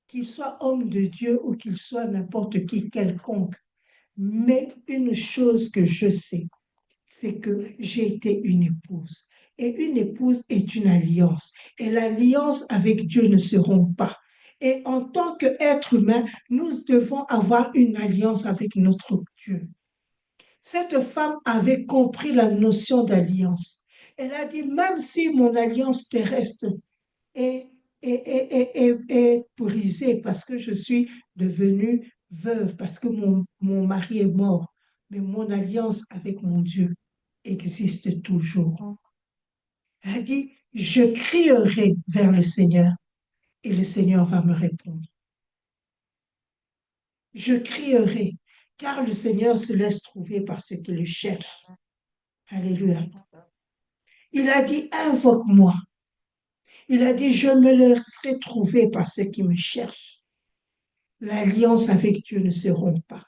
qu'il soit homme de Dieu ou qu'il soit n'importe qui, quelconque. Mais une chose que je sais, c'est que j'ai été une épouse. Et une épouse est une alliance. Et l'alliance avec Dieu ne se rompt pas. Et en tant qu'être humain, nous devons avoir une alliance avec notre Dieu. Cette femme avait compris la notion d'alliance. Elle a dit, même si mon alliance terrestre est, est brisée parce que je suis devenue veuve, parce que mon mari est mort, mais mon alliance avec mon Dieu existe toujours. Elle a dit, je crierai vers le Seigneur et le Seigneur va me répondre. Je crierai, car le Seigneur se laisse trouver par ceux qui le cherchent. Alléluia. Il a dit, invoque-moi. Il a dit, je me laisserai trouver par ceux qui me cherchent. L'alliance avec Dieu ne se rompt pas.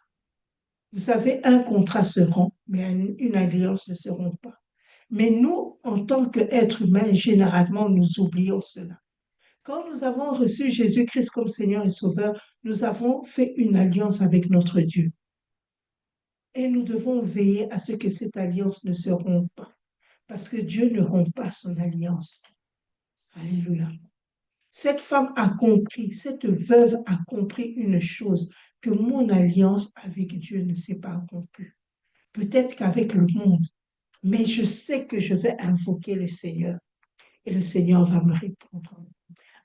Vous savez, un contrat se rompt, mais une alliance ne se rompt pas. Mais nous, en tant qu'êtres humains, généralement, nous oublions cela. Quand nous avons reçu Jésus-Christ comme Seigneur et Sauveur, nous avons fait une alliance avec notre Dieu. Et nous devons veiller à ce que cette alliance ne se rompe pas. Parce que Dieu ne rompt pas son alliance. Alléluia. Cette femme a compris, cette veuve a compris une chose, que mon alliance avec Dieu ne s'est pas rompue. Peut-être qu'avec le monde, mais je sais que je vais invoquer le Seigneur et le Seigneur va me répondre.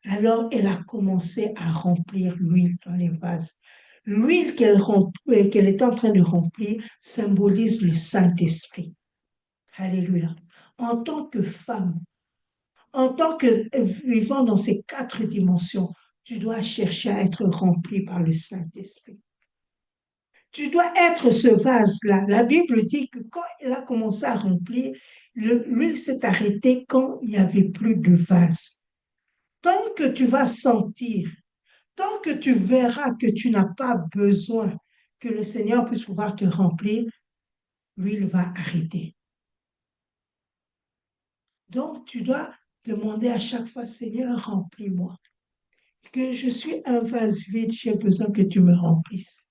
Alors, elle a commencé à remplir l'huile dans les vases. L'huile qu'elle est en train de remplir symbolise le Saint-Esprit. Alléluia. En tant que femme, en tant que vivant dans ces 4 dimensions, tu dois chercher à être rempli par le Saint-Esprit. Tu dois être ce vase-là. La Bible dit que quand elle a commencé à remplir, l'huile s'est arrêtée quand il n'y avait plus de vase. Tant que tu vas sentir, tant que tu verras que tu n'as pas besoin que le Seigneur puisse pouvoir te remplir, l'huile va arrêter. Donc, tu dois demander à chaque fois, Seigneur, remplis-moi. Que je suis un vase vide, j'ai besoin que tu me remplisses.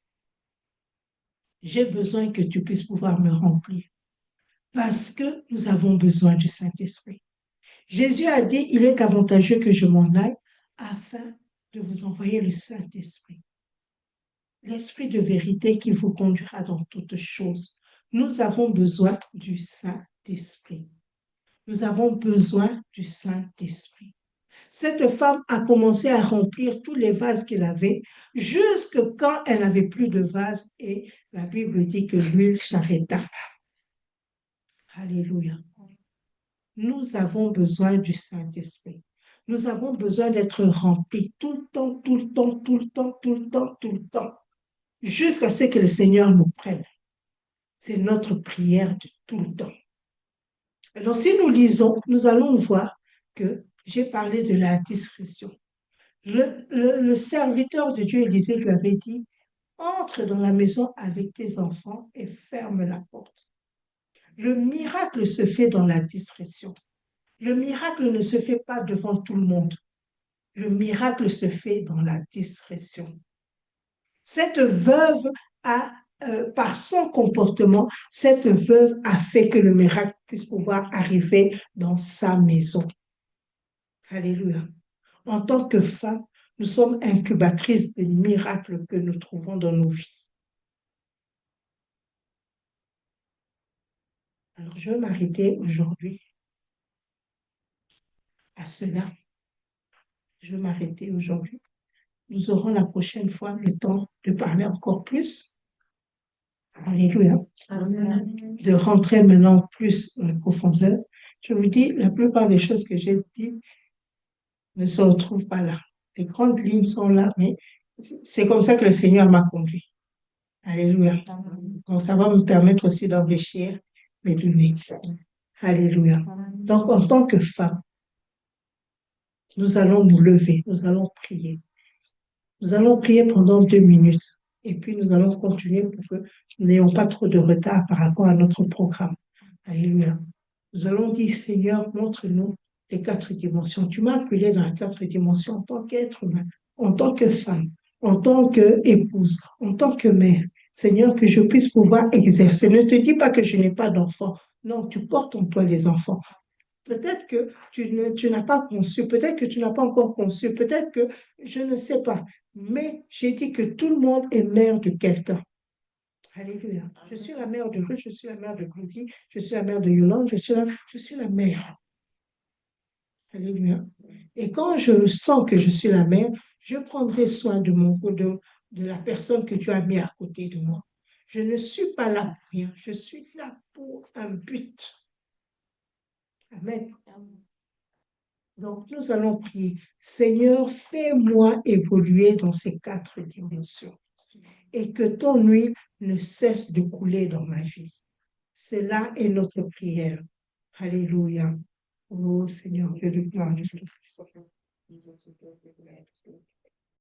J'ai besoin que tu puisses pouvoir me remplir. Parce que nous avons besoin du Saint-Esprit. Jésus a dit, il est avantageux que je m'en aille afin de vous envoyer le Saint-Esprit. L'Esprit de vérité qui vous conduira dans toutes choses. Nous avons besoin du Saint-Esprit. Nous avons besoin du Saint-Esprit. Cette femme a commencé à remplir tous les vases qu'elle avait, jusque quand elle n'avait plus de vase et la Bible dit que l'huile s'arrêta. Alléluia. Nous avons besoin du Saint-Esprit. Nous avons besoin d'être remplis tout le temps, tout le temps, tout le temps, tout le temps, tout le temps, jusqu'à ce que le Seigneur nous prenne. C'est notre prière de tout le temps. Alors, si nous lisons, nous allons voir que j'ai parlé de la discrétion. Le serviteur de Dieu, Élisée, lui avait dit, entre dans la maison avec tes enfants et ferme la porte. Le miracle se fait dans la discrétion. Le miracle ne se fait pas devant tout le monde. Le miracle se fait dans la discrétion. Cette veuve par son comportement, cette veuve a fait que le miracle puisse pouvoir arriver dans sa maison. Alléluia. En tant que femme, nous sommes incubatrices des miracles que nous trouvons dans nos vies. Alors, je vais m'arrêter aujourd'hui à cela. Je vais m'arrêter aujourd'hui. Nous aurons la prochaine fois le temps de parler encore plus. Alléluia. De rentrer maintenant plus en profondeur. Je vous dis, la plupart des choses que j'ai dites ne se retrouvent pas là. Les grandes lignes sont là, mais c'est comme ça que le Seigneur m'a conduit. Alléluia. Donc, ça va me permettre aussi d'enrichir mes données. Alléluia. Donc, en tant que femme, nous allons nous lever, nous allons prier. Nous allons prier pendant 2 minutes et puis nous allons continuer pour que nous n'ayons pas trop de retard par rapport à notre programme. Alléluia. Nous allons dire, Seigneur, montre-nous les 4 dimensions. Tu m'as appelé dans les 4 dimensions en tant qu'être humain, en tant que femme, en tant qu'épouse, en tant que mère. Seigneur, que je puisse pouvoir exercer. Ne te dis pas que je n'ai pas d'enfants. Non, tu portes en toi les enfants. Peut-être que tu n'as pas conçu, peut-être que tu n'as pas encore conçu, peut-être que je ne sais pas. Mais j'ai dit que tout le monde est mère de quelqu'un. Alléluia. Je suis la mère de Ruth, je suis la mère de Rudy, je suis la mère de Yolande, je suis la mère. Alléluia. Et quand je sens que je suis la mère, je prendrai soin de la personne que tu as mis à côté de moi. Je ne suis pas là pour rien, je suis là pour un but. Amen. Donc, nous allons prier. Seigneur, fais-moi évoluer dans ces 4 dimensions et que ton huile ne cesse de couler dans ma vie. Cela est notre prière. Alléluia. Oh Seigneur, Dieu de gloire,